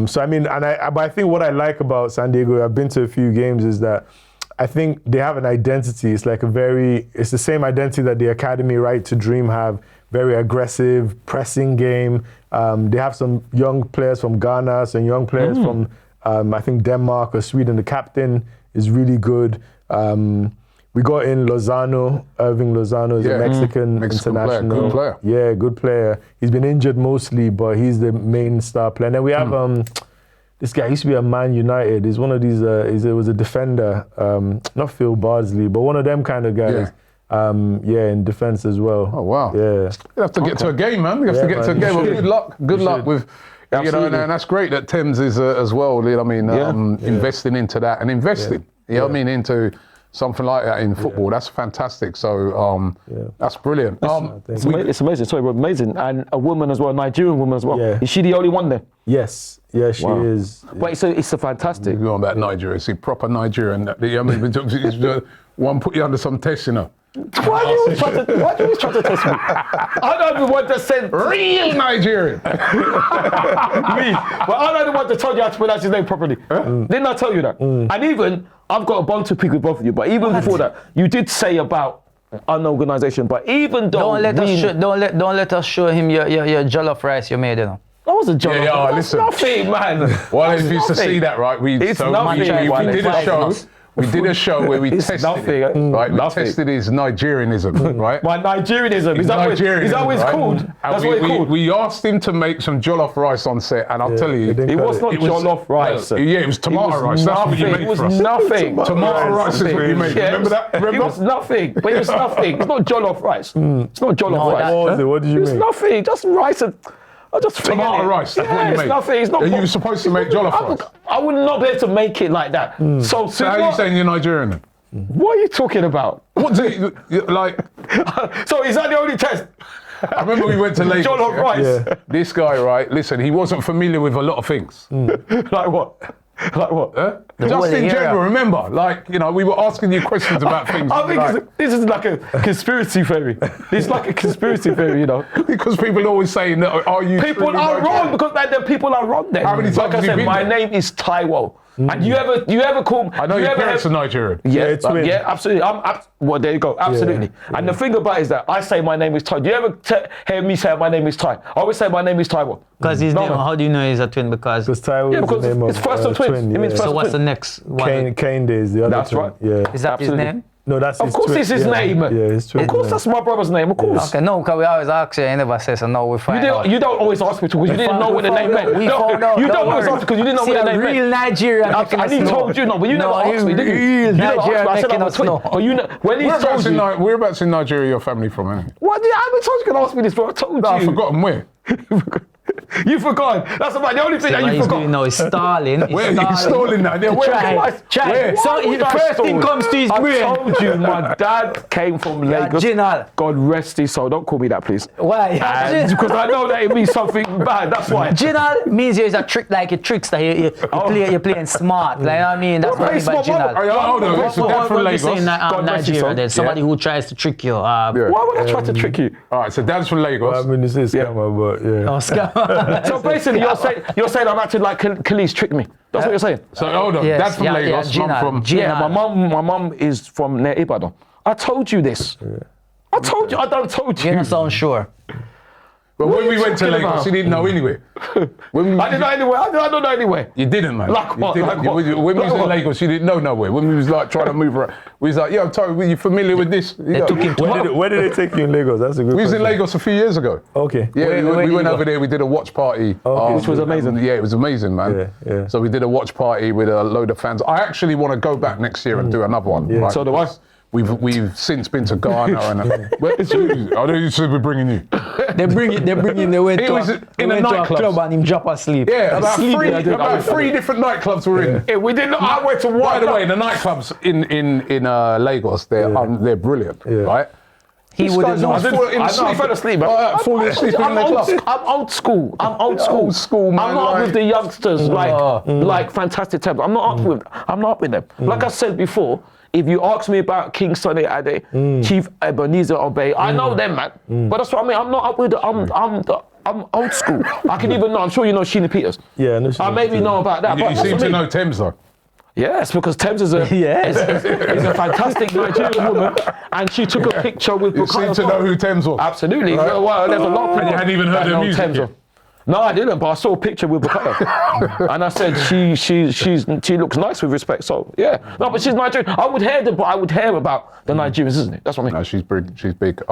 So I mean, but I think what I like about San Diego, I've been to a few games, is that I think they have an identity. It's like it's the same identity that the Academy Right to Dream have. Very aggressive, pressing game. They have some young players from Ghana, some young players from I think Denmark or Sweden. The captain is really good. We got in Irving Lozano is a Mexican international. Good player. Yeah, good player. He's been injured mostly, but he's the main star player. And then we have this guy used to be at Man United. He's one of these, he was a defender, not Phil Bardsley, but one of them kind of guys. In defense as well. Oh, wow. Yeah. You have to get to a game, man. You have to get to a game. Well, good luck with, and that's great that Thames is as well, you know what I mean, investing into that and investing, you know what I mean, into something like that in football. That's fantastic. So that's brilliant. It's amazing. Sorry, but amazing. And a woman as well, a Nigerian woman as well. Yeah. Is she the only one there? Yes. Yeah, she is. Wait, so it's a fantastic. You're on about Nigeria. See, proper Nigerian. I mean, one put you under some test, you know. Why do you always try to test me? I don't even want to send real Nigerian. me. But I don't even want to tell you how to pronounce his name properly. Didn't I tell you that? And even, I've got a bone to pick with both of you, but even before that, you did say about unorganization, but even though... Don't let us show him your jollof rice you made, you know. That was a jollof. Yeah, That's listen. nothing, man. Well, if you used to see that, right? We did a show. We did a show where we tested it, right? We tested his Nigerianism, right? My Nigerianism. Is that what it's called? That's what it's called. We asked him to make some jollof rice on set, and I'll tell you, it was not jollof rice. Yeah, it was tomato rice. That's what you made for us. It was nothing. Tomato rice is what you made. Remember that? It was nothing. But it was nothing. It's not jollof rice. It's not jollof rice. What did you make? It was nothing. Just rice and... I just Tomato rice, that's what you it's make. nothing. It's not. Are you supposed to make jollof rice? I would not be able to make it like that. So So how are you saying you're Nigerian then? what are you talking about? What do you, like, So is that the only test? I remember we went to Lagos. Jollof rice. Yeah. This guy, right, listen, he wasn't familiar with a lot of things. Like what? Like what? Just whole in area. general, remember, like, you know, we were asking you questions about things. I think like, this is like a conspiracy theory. It's like a conspiracy theory, you know. because people always saying, are you People truly are Nigerian? wrong because the people are wrong then. How many times like I have you said, been my there? name is Taiwo. And you ever call? I know your parents are Nigerian. Yeah, it's twin. yeah, absolutely. Well, there you go, absolutely. And the thing about it is that I say my name is Ty. Do you ever hear me say my name is Ty? I always say my name is Taiwo. Because his name, how do you know he's a twin? Because Because Taiwo Yeah, is because the name it's of first of twins. twin, It means yeah. first so what's the twin. next one? Kane Days, the other That's twin. right. Yeah. Is that Absolutely. his name? No, that's Of his course, twin. it's his yeah. name. Yeah, his twin. Of course, that's my brother's name. Of course. Okay, no, because we always ask you, you never say so. No, we find out. You don't always ask me to because you didn't know what the name meant. We No, found out. you don't always worry. ask because you didn't know See, what the a name meant. real Nigerian. And he told you no, but you never asked me, did you? Real You never asked me. Nigerian I said making I'm a us twin. know. But you know, when he told you, Whereabouts in Nigeria your family from, anyway? what? I haven't told you can ask me this, bro. I told No, I've you. forgotten where. You forgot. That's about the only thing that What you he's forgot. doing now is stalling. He's Where are you stalling now? Yeah, where? Try. Where? So Why would the I first stall? thing comes to his brain. I told you, my dad came from Lagos. Ginal. God rest his soul. Don't call me that, please. Why? Because I know that it means something bad. That's why. Ginal means you're a trick, like a trickster. You're playing smart. Like, you know what I mean? That's what I mean by Ginal. Hold on, it's a dad from Lagos. Saying God bless his soul. Nigeria, then somebody who tries to trick you. Why would I try to trick you? All right, so dad's from Well, Lagos. I mean, this is scammer, but yeah. Oscar. So basically, you're saying I'm acting like Khalees tricked me. That's what you're saying. So hold on, Yes, dad's from yeah, Lagos, yeah, mum from... Ginal. Yeah, my mum is from near Ibadan. I told you this. I told you. I don't told you. You don't sound sure. But when we went to talking Lagos, about? he didn't know anyway. When we, I didn't know anywhere. I don't know anywhere. You didn't, man. Like You what? didn't. Like what? When we was Like in what? Lagos, you didn't know nowhere. When we was like trying to move around, we was like, yo, Toby, were you familiar with this? They took him to Where did they take you in Lagos? That's a good We was in question. Lagos a few years ago. Okay. Yeah, Where we did went you over go? there, we did a watch party. Which was amazing. Yeah, it was amazing, man. Yeah, yeah. So we did a watch party with a load of fans. I actually want to go back next year and do another one. Yeah. Right? So do I. We've since been to Ghana and where is you? I know you said we're bringing you. They went It to was a, in they a went to a nightclub. club and him drop asleep. Yeah, about I three different nightclubs we're in. Yeah, we didn't. I went to one. By the way, the nightclubs in Lagos, they're brilliant, right? He This wouldn't guy's know. always I fell asleep. Man. falling asleep in the club. I'm old school. I'm old school. Old school, man, I'm not like- up with the youngsters like Fantastic Temple. I'm not up with them. Like I said before, if you ask me about King Sunny Ade, Chief Ebenezer Obey, I know them, man. But that's what I mean. I'm not up with. I'm old school. I can even know. I'm sure you know Sheena Peters. Yeah, I know I maybe know about that. You but that's seem what I to mean. know Thames though. Yes, because Thames is a is a fantastic Nigerian woman, and she took a picture with You seem to know who Thames was. Absolutely. Well, there's a lot of people. And you hadn't even heard that her know music Thames yet. are- No, I didn't, but I saw a picture with Bukayo. And I said she looks nice with respect. So yeah. No, but she's Nigerian. I would hear about the Nigerians, isn't it? That's what I mean. No, she's big. She's big.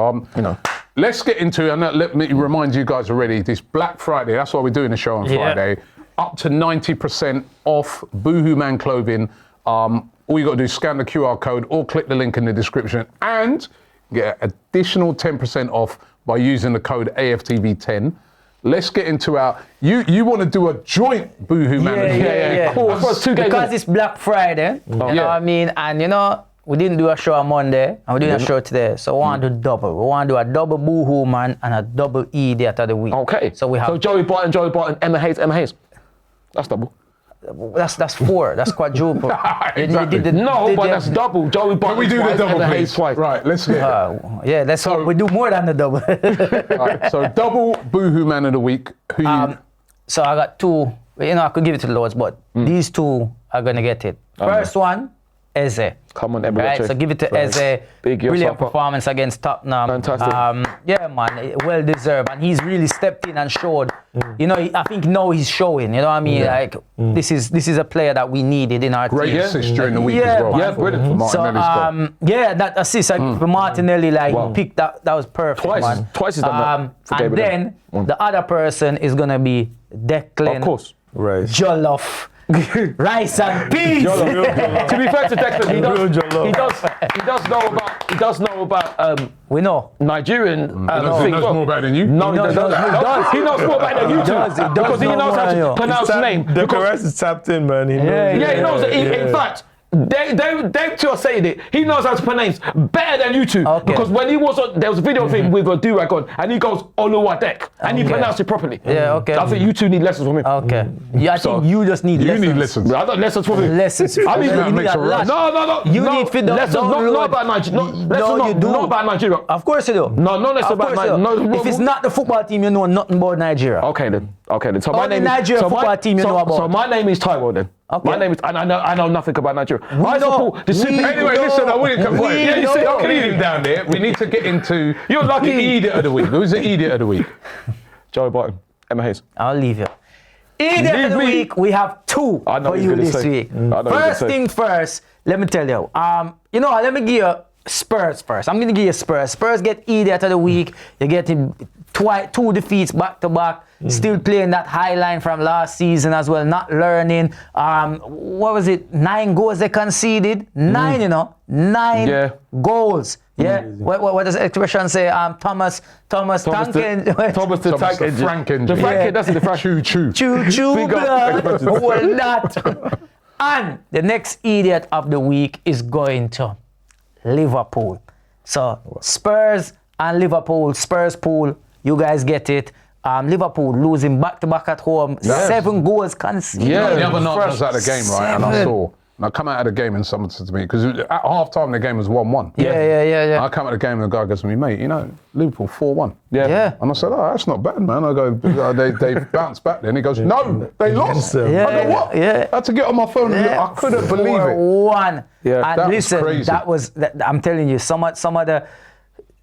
Let's get into, and let me remind you guys already, this Black Friday, that's why we're doing the show on Friday. Up to 90% off Boohoo Man clothing. All you got to do is scan the QR code or click the link in the description and get additional 10% off by using the code AFTV10. Let's get into our. You want to do a joint Boohoo Man? Yeah. Of course. Because it's Black Friday, you know what I mean? And you know, we didn't do a show on Monday, and we're doing a show today. So we want to do double. We want to do a double Boohoo Man and a double E day after the week. Okay. So we have. So Joey Barton, Emma Hayes. That's double. That's four. That's quadruple. Exactly. That's double. Joey Barton. Can we do the twice, double, Emma please? Hayes twice. Right, let's get it. Let's hope we do more than the double. Right, so double Boohoo Man of the week. Who you? So I got two. You know, I could give it to the Lords, but these two are gonna get it. First one, Eze. Come on, Emma. Right, so give it to Eze. Big Brilliant yourself up. performance against Tottenham. Fantastic. Yeah, man, well deserved, and he's really stepped in and showed. You know, I think now he's showing. You know what I mean? Like this is a player that we needed in our Great team. assist during the week Yeah, as well. man. Yeah, brilliant. For Martinelli's goal. That assist for Martinelli, like he picked that was perfect, Twice. man. Twice he's done that for And Gabriel. then the other person is gonna be Declan. Of course. Right. Jollof. Rice and peas. To be fair to Declan, he does know about We know. Nigerian He knows more about it than you. No, he does. He knows more about it than you two. Because he knows how to pronounce the name. The Rice is tapped in, man. He knows. Yeah, he knows. In fact, they two are saying it. He knows how to pronounce better than you two. Okay. Because when he was on, there was a video of him with a do-rag on, and he goes Oluwadek, and he pronounced it properly. Yeah, okay. I think you two need lessons from him. Okay. Yeah, I think you just need lessons. You need lessons. I got lessons from him. Lessons. I need you need a lot. No. You need to lessons, not about Nigeria. Not about Nigeria. Of course you do. No, not lessons about Nigeria. No, if it's not the football team, you know nothing about Nigeria. Okay then. So Only my name Nigeria football team you know about. So my name is Taiwo then. Okay. My name is, and I know nothing about Nigeria. I support the super. Anyway, listen, I wouldn't complain. We Yeah, you see, know. don't leave him down there. We need to get into You're lucky. the idiot of the week. Who's the idiot of the week? Joey Barton, Emma Hayes. I'll leave you. Idiot of the me. week, we have two I know for what you you're gonna this say. week. I know what you're First gonna say. thing first, let me tell you. Let me give you Spurs first. I'm gonna give you Spurs. Spurs get idiot of the week. You get him two defeats back to back. Still playing that high line from last season as well. Not learning. What was it? 9 goals they conceded. 9, 9 goals. Yeah. What does the expression say? Thomas Tank engine. Thomas the Tank engine. Frank engine. The Frank engine, that's the Frank. Choo. Choo Big up. blood. Well, that. And the next idiot of the week is going to Liverpool. So Spurs and Liverpool, Spurs pool, you guys get it. Liverpool losing back-to-back at home, 7 goals conceded. Yeah. The other night I was at the game, right, and I saw. And I come out of the game and someone said to me, because at half time the game was 1-1. Yeah. I come out of the game and the guy goes to me, mate, Liverpool 4-1. Yeah. And I said, oh, that's not bad, man. I go, they bounced back then. He goes, no, they lost. I go, what? Yeah. I had to get on my phone and look. I couldn't believe it. 4-1. Yeah, And that was listen, crazy. I'm telling you, some of the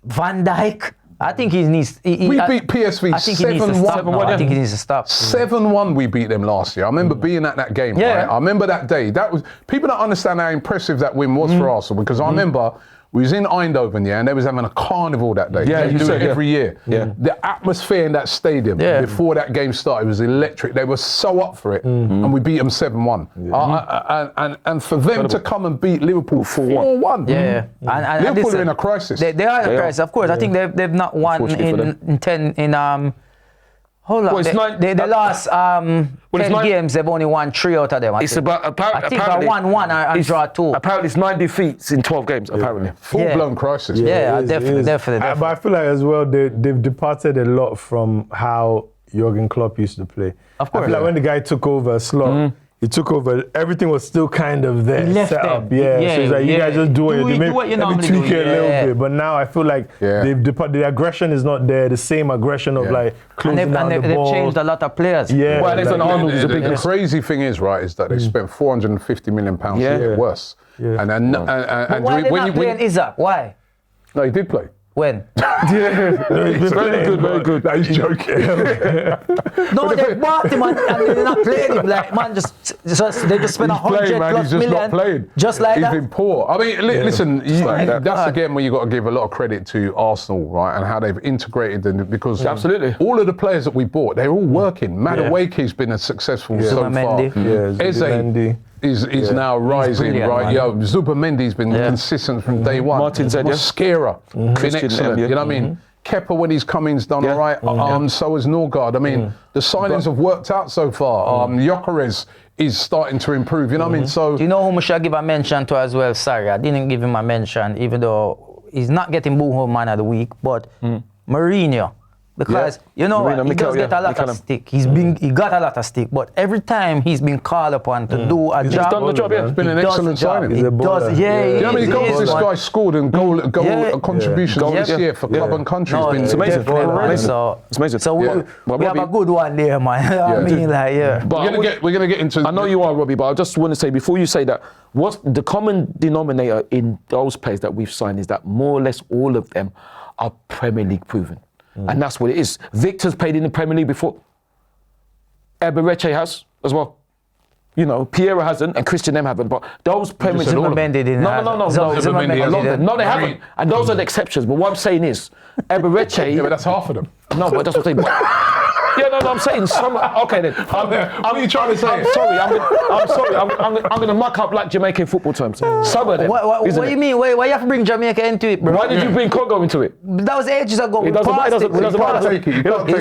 Van Dijk, I think he needs. We beat PSV I think he needs to 7-1. stop. No, I think he needs to stop. 7-1 we beat them last year. I remember being at that game. Yeah. Right? I remember that day. That was people don't understand how impressive that win was for Arsenal, because I remember we was in Eindhoven, and they was having a carnival that day. Yeah, they you do said, it every year. Yeah. The atmosphere in that stadium before that game started was electric. They were so up for it, and we beat them 7-1. And for them to come and beat Liverpool 4-1. Yeah. And Liverpool listen, are in a crisis. They are in a crisis, of course. I think they've not won in 10 Hold on. Well, they lost 10 games. They've only won 3 out of them. I think I won 1 and draw 2. Apparently, it's 9 defeats in 12 games. Apparently, Full-blown crisis. Yeah, It is. definitely. But I feel like as well they've departed a lot from how Jurgen Klopp used to play. Of course. I feel like when the guy took over, Slot, he took over. Everything was still kind of there, He left set them. up. Yeah. So it's like you guys just do it. Do what you normally tweak do. it a little bit. But now I feel like they've departed. The aggression is not there. The same aggression of like closing down the they've ball. changed a lot of players. Yeah. Well, Alexander Arnold is a big The miss. crazy thing is, right, is that they spent £450 million to get worse. Yeah. But why they not playing Isaac? Why? No, he did play. When? Very good. No, he's joking. No, they bought him and they're not playing him. Like, man, they just spent He's playing, man. He's $100+ just million. not playing. Just like he's that. been poor. I mean, listen, that's again where you got to give a lot of credit to Arsenal, right, and how they've integrated them, because Absolutely. all of the players that we bought, they're all working. Madueke's been a successful so far. Eze is now rising, brilliant, right? man. Yo, Zubamendi's been consistent from day one. Martin said, Mosquera, been Christian excellent. M, yeah. You know what I mean? Kepa, when he's come in's done all right. So has Norgard. I mean, the signings have worked out so far. Gyökeres is starting to improve. You know what I mean? So Do you know whom I should give a mention to as well? Sorry, I didn't give him a mention, even though he's not getting Boom Man of the Week, but Mourinho. Because, he does get a lot of stick. He got a lot of stick, but every time he's been called upon to do a job. He's done the job, yeah. it's been an excellent signing. He's a baller. you know how many goals this guy scored and goal contributions this Yeah. year for club and country? No, It's been amazing. definitely, Amazing. So, It's amazing. So we have a good one there, man. I mean, like, But We're gonna get into. I know you are, Robbie, but I just want to say, before you say that, what's the common denominator in those players that we've signed is that more or less all of them are Premier League proven. And that's what it is. Victor's played in the Premier League before. Eberechi has as well. Piera hasn't and Christian M haven't, but those Premier League... Zubimendi didn't have it. No, Zubimendi a lot of didn't. them. No, they haven't. And those are the exceptions. But what I'm saying is, Eberechi... Yeah, but that's half of them. No, but that's what I'm saying. Yeah, no, I'm saying some. Okay then. What are you trying to say? I'm sorry. I'm sorry. I'm going to muck up like Jamaican football terms. Some of them. What do you mean? Why you have to bring Jamaica into it, bro? Why did you bring Congo into it? That was ages ago. It doesn't matter.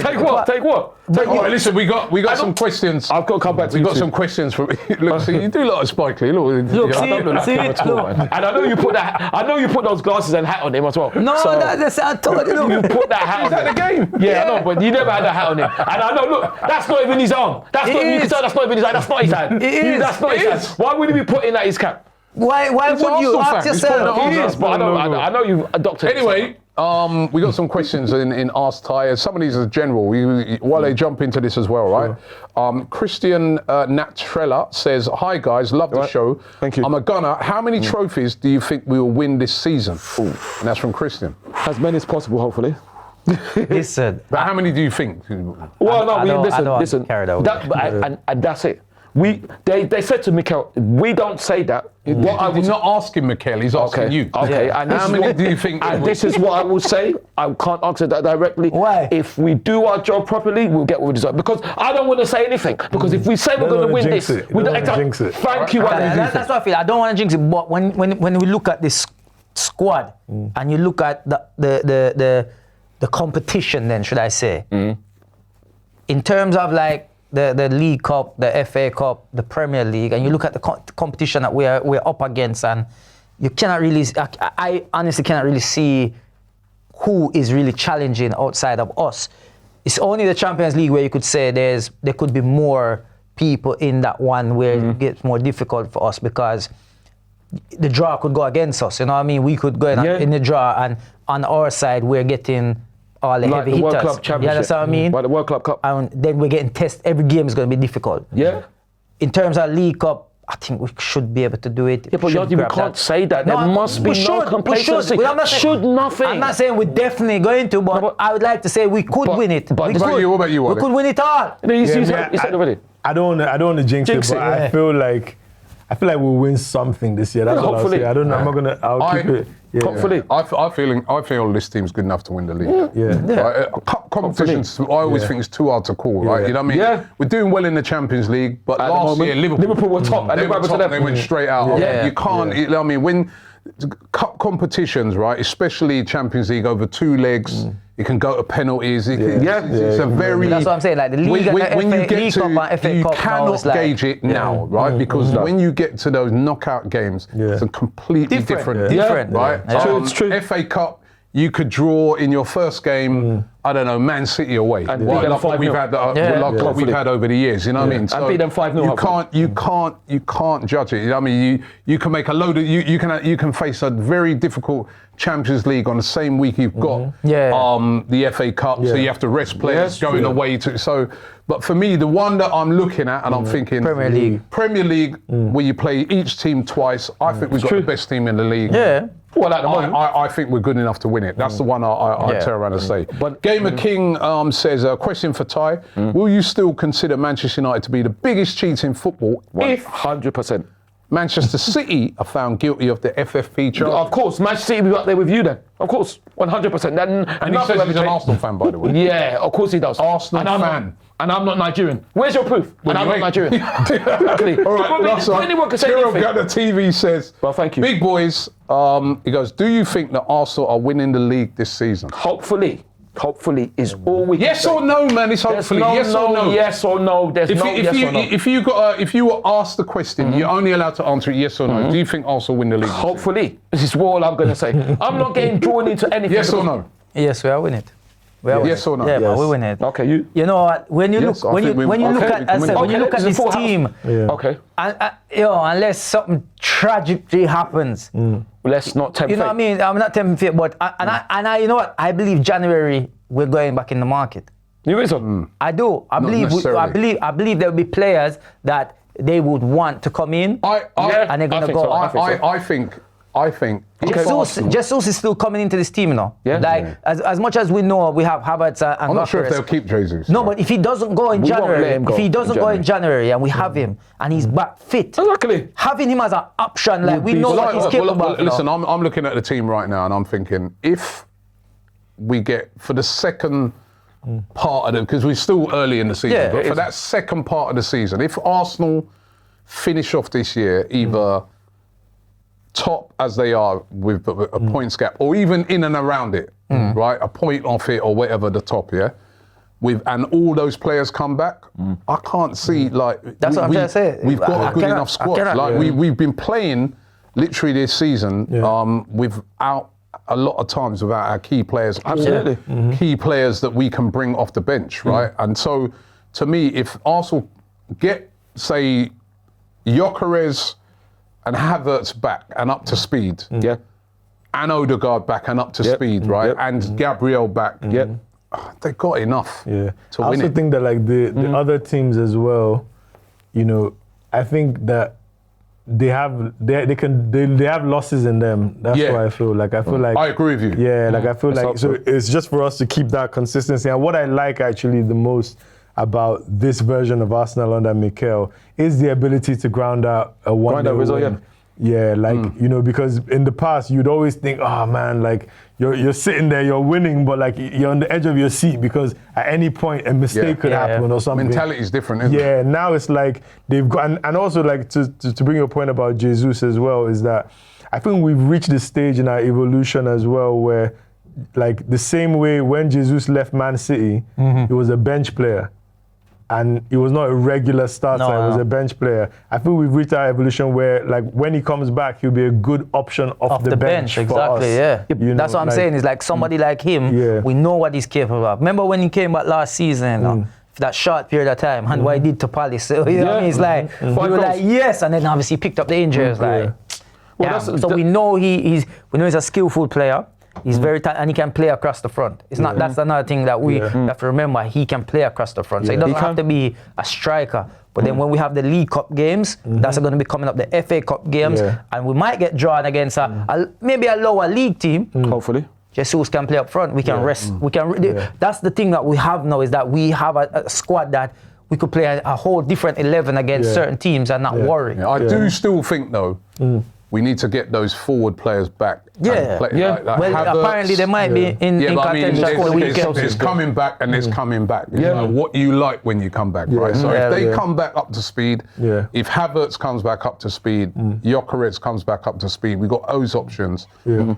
Take what? Take what? All right, listen, we got some questions. I've got to come back to we you. got some questions from. Look, see, you do a lot of Spike Lee. Look, I don't know that camera at all, man. And I know you put that. I know you put those glasses and hat on him as well. No, So, that's I told you. you put that hat on that him. the game? Yeah, I know, but you never had that hat on him. And I know, look, that's not even his arm. That's not. You can tell that's not even his hand. That's not his hand. It is. That's not his hand. Why would he be putting that his cap? Why would you Arsenal ask fan. He's yourself? putting it He on. is, but I know you've adopted it. Anyway, we got some questions in Ask Ty. Some of these are general. While they jump into this as well, right? Christian Natrella says, "Hi guys, love the show. Thank you. I'm a gunner. How many trophies do you think we will win this season?" And that's from Christian. As many as possible, hopefully. Listen, But how many do you think? Well, I don't listen. carry that And that's it. They said to Mikel, we don't say that. What I He's was not asking Mikel, he's asking you. Okay, and How many do you think? And this is what I will say. I can't answer that directly. Why? If we do our job properly, we'll get what we deserve. Because I don't want to say anything. Because if we say we're going to win this, we don't jinx it. Thank you. that's what I feel. I don't want to jinx it, but when we look at this squad and you look at the competition, then should I say, in terms of like the League Cup, the FA Cup, the Premier League, and you look at the competition that we're up against, and you cannot really, I honestly cannot really see who is really challenging outside of us. It's only the Champions League where you could say there could be more people in that one where it gets more difficult for us because the draw could go against us. You know what I mean? We could go in the draw, and on our side we're getting all the heavy the hitters. World Club Championship. Yeah, that's what I mean. Like the World Club Cup. And then we're getting tested. Every game is going to be difficult. Yeah. In terms of League Cup, I think we should be able to do it. Yeah, but we can't say that. There must be no complacency. Should nothing. I'm not saying we're definitely going to, but I would like to say we could win it. But We could win it all. You said already. I don't want to jinx it, but I feel like we'll win something this year. That's what I'll say. I don't know. I'm not gonna. I'll keep it. Yeah. Hopefully. I feel this team's good enough to win the league. Yeah. Right? Cup competitions, I always think it's too hard to call, right? You know what I mean? Yeah. We're doing well in the Champions League, but At the last moment, year Liverpool were top. And they were top, they went straight out. Yeah. You can't, you know what I mean? When cup competitions, right, especially Champions League over 2 legs, it can go to penalties. It's a very... That's what I'm saying. Like the league and the League Cup and FA you Cup cannot gauge it now, right? Because when you get to those knockout games, it's a completely different. Different. Right? It's true. FA Cup, you could draw in your first game, I don't know, Man City away. And Like beat them what we've 5-0. had, what we've had over the years. You know what I mean? And beat them 5-0. You can't judge it. You know what I mean? You can make a load of you can face a very difficult Champions League on the same week you've got the FA Cup, so you have to rest players going away to. So, but for me, the one that I'm looking at and I'm thinking Premier League, where you play each team twice. I think we've got the best team in the league. Yeah. Well, at the moment. I think we're good enough to win it. That's the one I turn around and say. But Gamer King says, question for Ty. Will you still consider Manchester United to be the biggest cheat in football if 100%. Manchester City are found guilty of the FFP charge? Of course, Manchester City will be up there with you then. Of course, 100%. And he says he's an Arsenal fan, by the way. Yeah, of course he does. Arsenal fan. And I'm not Nigerian. Where's your proof? And I'm not Nigerian. Exactly. All right, that's right. Anyone can say Kirill anything. Gunner TV says, Well, thank you. Big boys, he goes, do you think that Arsenal are winning the league this season? Hopefully is all we can Yes say. or no, man? It's hopefully yes or no. Yes or no. There's no yes or no. If you were asked the question, you're only allowed to answer it yes or no. Do you think Arsenal win the league? Hopefully. This is all I'm going to say. I'm not getting drawn into anything. Yes or no? Yes, we are winning it. Yes or no? Yeah, but we win it. Okay, you. You know what? When you look at this team, Okay. and unless something tragically happens, Let's not tempt you know fate. what I mean? I'm not tempting fate, but I you know what? I believe January we're going back in the market. You think so? I do. I believe there will be players that they would want to come in, and they're gonna go. I think. Jesus is still coming into this team, you know. Yeah. Like as much as we know, we have Havertz and I'm not sure if Gyökeres. they'll keep Jesus. No, but if he doesn't go in We won't let January, him go if he doesn't in go in January and we have him and he's back fit, Exactly. having him as an option, like we know what he's capable of. Listen, I'm looking at the team right now and I'm thinking if we get for the second part of it, because we're still early in the season, Yeah, but for that second part of the season, if Arsenal finish off this year either top as they are with a points gap, or even in and around it, right, a point off it or whatever the top, and all those players come back, I can't see That's what I'm trying to say. We've got a good enough squad. We've been playing literally this season without a lot of times without our key players, Absolutely. key players that we can bring off the bench, right? And so, to me, if Arsenal get, say, Gyökeres and Havertz back and up to speed, and Odegaard back and up to speed, right, and Gabriel back, they've got enough to win it. I also think that like the other teams as well, you know, I think that they have losses in them. That's why I feel like I agree with you. Yeah, like I feel like so it's just for us to keep that consistency. And what I like actually the most about this version of Arsenal under Mikel is the ability to ground out a 1-0 win. Yeah, like you know, because in the past you'd always think, oh man, like you're sitting there, you're winning, but like you're on the edge of your seat because at any point a mistake could happen or something. Mentality is different, isn't it? Yeah, now it's like they've got, and also like to bring your point about Jesus as well, is that I think we've reached this stage in our evolution as well where, like the same way when Jesus left Man City, he was a bench player. And he was not a regular starter, he was a bench player. I think we've reached our evolution where, like, when he comes back, he'll be a good option off the bench exactly, for us. You know, that's what I'm saying, is like somebody like him, we know what he's capable of. Remember when he came back last season, for that short period of time, and what he did to Palace, so, you know what I mean? It's like, we were like, yes, and then obviously he picked up the injuries, so we know he's a skillful player. He's very talented and he can play across the front. It's not. That's another thing that we have to remember. He can play across the front, so he doesn't have to be a striker. But then when we have the League Cup games, that's going to be coming up. The FA Cup games, and we might get drawn against maybe a lower league team. Hopefully, Jesus can play up front. We can rest. We can. That's the thing that we have now, is that we have a squad that we could play a whole different 11 against certain teams and not worry. I do still think though. We need to get those forward players back. Like Havertz, apparently they might be in contention for the weekend. There's coming back and there's coming back. You know, what you like when you come back, right? So if they come back up to speed, if Havertz comes back up to speed, Gyökeres comes back up to speed, we've got those options. You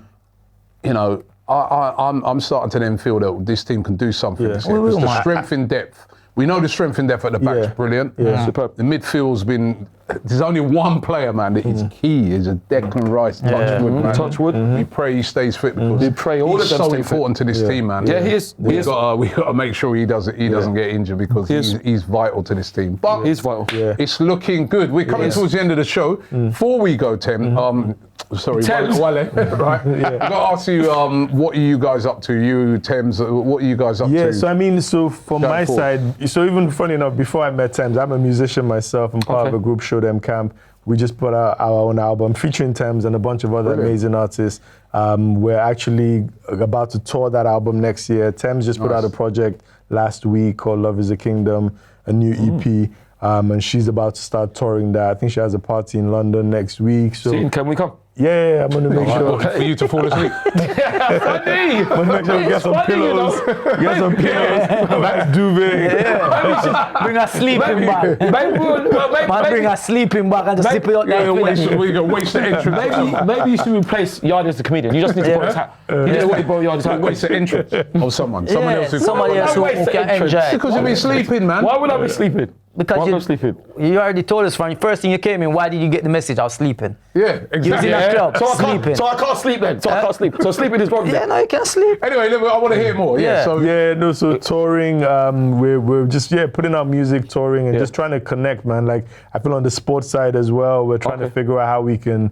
know, I'm starting to then feel that this team can do something. Because the strength in depth. We know the strength in depth at the back is brilliant. Superb. The midfield's been. There's only one player, man, that is key. Is a Declan Rice. Touchwood, man. Touchwood. We pray he stays fit because we pray all he's of them so important to this team, man. Yeah, he is. We got to make sure he doesn't get injured because he's vital to this team. But he's vital. It's looking good. We're coming towards the end of the show. Before we go, Tim. Sorry, Wale, right? I've got to ask you, what are you guys up to? You, Thames, what are you guys up to? Yeah, so I mean, so from my side, so even funny enough, before I met Thames, I'm a musician myself. I'm part of a group, Show Them Camp. We just put out our own album featuring Thames and a bunch of other amazing artists. We're actually about to tour that album next year. Thames just put out a project last week called Love is a Kingdom, a new EP. And she's about to start touring that. I think she has a party in London next week. So can we come? Yeah, I'm gonna make sure for you to fall asleep. Funny. I'm gonna make sure we get some pillows. Get some pillows. Nice duvet. Bring a sleeping bag. Bring a sleeping bag and just zip it up there. We're gonna waste the entrance. Maybe you should replace Yard as the comedian. You just need to borrow his hat. You need to borrow Yard's hat. Waste the entrance of someone. Someone else who can enjoy. Because you'll be sleeping, man. Why would I be sleeping? Because you already told us from the first thing you came in, why did you get the message? I was sleeping. Yeah, exactly. You was in a club, sleeping. So I can't sleep then. So I can't sleep. So sleeping is wrong. Yeah, no, you can't sleep. Anyway, look, I want to hear more. So touring, we're just putting out music, touring, and just trying to connect, man. Like I feel on the sports side as well, we're trying to figure out how we can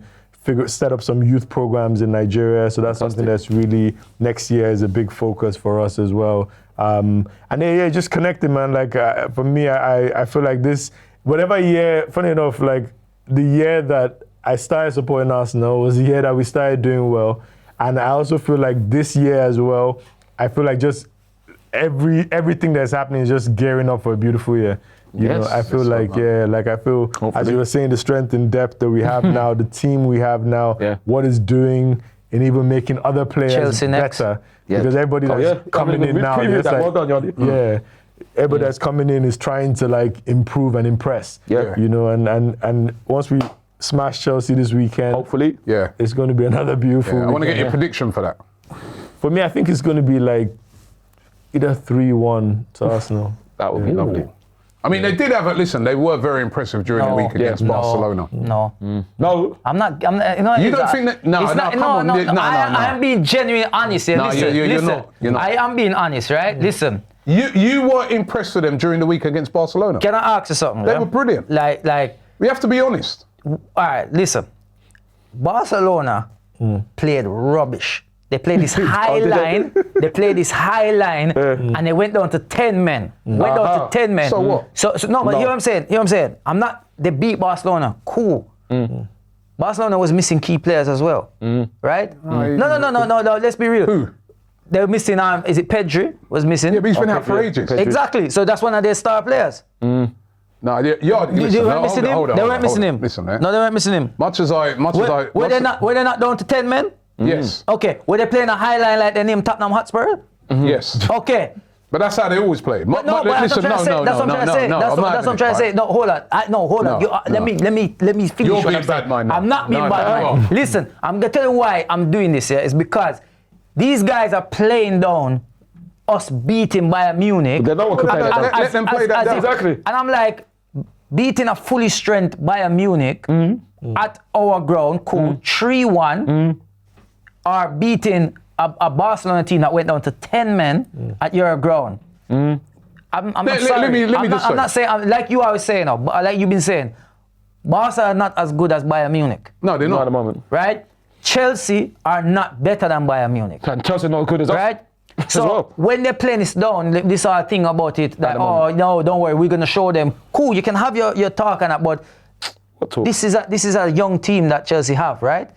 set up some youth programs in Nigeria. So that's something that's really next year is a big focus for us as well. And just connecting, man. Like for me, I feel like this, whatever year, funny enough, like the year that I started supporting Arsenal was the year that we started doing well. And I also feel like this year as well, I feel like just everything that's happening is just gearing up for a beautiful year. You know, I feel like, I feel, hopefully, as you were saying, the strength and depth that we have now, the team we have now, what it's doing in even making other players Chelsea next. better. Yeah. Because everybody that's coming in now, that. Well done, Yanni. yeah, everybody that's coming in is trying to like improve and impress. Yeah. You know, and once we smash Chelsea this weekend, Hopefully. Yeah. it's going to be another beautiful I want to get weekend. your prediction for that. For me, I think it's going to be like either 3-1 to Arsenal. That would be lovely. I mean, they did have it. Listen, they were very impressive during the week against Barcelona. No. No. I'm not. You know, You don't think that? No, it's not, come on. No. I am being genuinely honest here. No, Listen, you're listen. not. You're not. I am being honest, right? Listen. You were impressed with them during the week against Barcelona. Can I ask you something? They were brilliant. Like. We have to be honest. All right, listen. Barcelona played rubbish. They played this high line. They played this high line, and they went down to 10 men. Went down to 10 men. So what? So no, but you know what I'm saying? You know what I'm saying? I'm not. They beat Barcelona. Cool. Barcelona was missing key players as well, right? No. Let's be real. Who? They were missing. Is it Pedri was missing? Yeah, but he's been out for ages. Exactly. So that's one of their star players. No, They weren't missing him. They weren't missing him. Listen, man. No, they weren't missing him. Were they not down to 10 men? Yes. Okay, were they playing a high line like they named Tottenham Hotspur? Yes. Okay. But that's how they always play. But that's what I'm trying to say. That's what I'm trying to say. No, hold on. Hold on. Let me finish. You're what being I'm saying. bad mind now. I'm not being No, bad no, mind. no. Listen, I'm gonna tell you why I'm doing this here. It's because these guys are playing down us beating Bayern Munich. They don't want to play that down. Let them play that down. Exactly. And I'm like, beating a fully strength Bayern Munich at our ground, cool, 3-1, or beating a Barcelona team that went down to 10 men at your ground. I'm sorry. I'm not saying, like you always saying now, but like you've been saying, Barca are not as good as Bayern Munich. No, they're Not not. at the moment. Right? Chelsea are not better than Bayern Munich. And Chelsea not as good as us. Right? So well. when they're playing this down, this whole thing about it, that, the oh, moment. no, don't worry, we're going to show them. Cool, you can have your talk on that, but What talk? this is a young team that Chelsea have, right?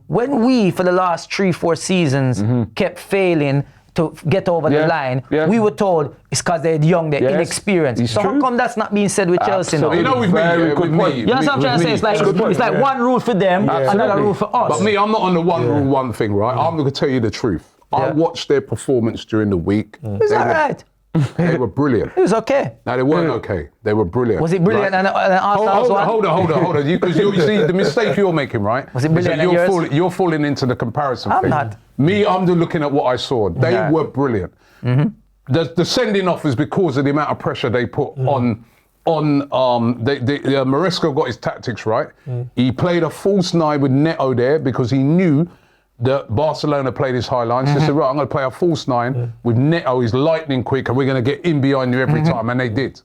When we, for the last 3-4 seasons, kept failing to get over the line, we were told it's because they're young, they're inexperienced. It's so true. how come that's not being said with Chelsea now? Absolutely. You know, with Very me, good with point. me, You understand what I'm trying to say? It's like one rule for them, another rule for us. But me, I'm not on the one rule, one thing, right? I'm going to tell you the truth. I watched their performance during the week. It's all right. They were brilliant. It was okay. No, they weren't okay. They were brilliant. Was it brilliant? Right? And Arsenal Hold on. Because you see, the mistake you're making, right? Was it is that brilliant and yours? you're falling into the comparison I'm thing. not. Me, I'm just looking at what I saw. They were brilliant. The sending off is because of the amount of pressure they put on Maresca got his tactics right. He played a false 9 with Neto there because he knew that Barcelona played his high line. So he said, right, I'm going to play a false 9 with Neto. He's lightning quick and we're going to get in behind you every time. And they did.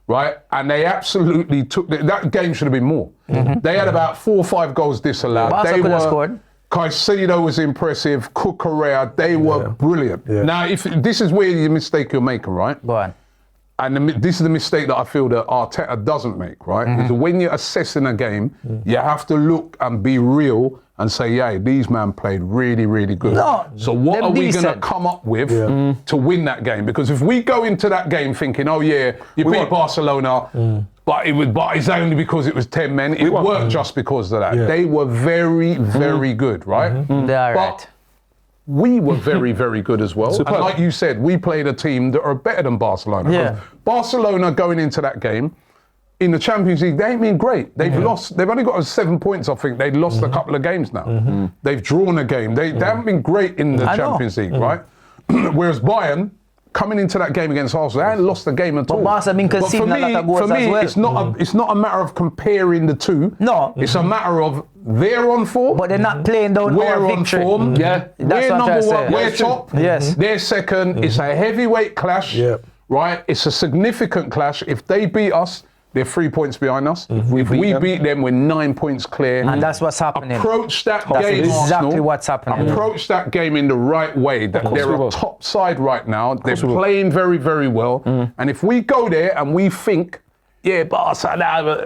Right? And they absolutely took that game should have been more. They had about 4 or 5 goals disallowed. Barca could have scored. Caicedo was impressive. Cucurella, they were brilliant. Yeah. Now, if this is where the mistake you're making, right? Go on. And this is the mistake that I feel that Arteta doesn't make, right? Is when you're assessing a game, you have to look and be real and say, yeah, these men played really, really good. No, so what are we going to decent. come up with to win that game? Because if we go into that game thinking, oh yeah, you beat Barcelona, but it's only because it was 10 men. It worked just because of that. Yeah. They were very, very good, right? They are But right. we were very, very good as well. Superb. And like you said, we played a team that are better than Barcelona. Yeah. 'Cause Barcelona going into that game, in the Champions League, they ain't been great. They've lost. They've only got 7 points, I think. They've lost a couple of games now. They've drawn a game. They haven't been great in the I know. Champions League, right? Whereas Bayern, coming into that game against Arsenal, they hadn't lost the game at all. Barca have been conceding a lot of goals for me, as well. it's not a matter of comparing the two. No. It's a matter of they're on form. But they're not playing down We're our on victory. form. Yeah. That's We're what I'm trying number to say. one. We're Yes. top. Yes. They're second. It's a heavyweight clash. Yep. Right? It's a significant clash. If they beat us, they're 3 points behind us. If we beat them, we're 9 points clear. And that's what's happening. Approach that That's game, exactly Arsenal. what's happening. Approach that game in the right way. That course they're we a will. top side right now. They're we will. playing very, very well. And if we go there and we think yeah, Barca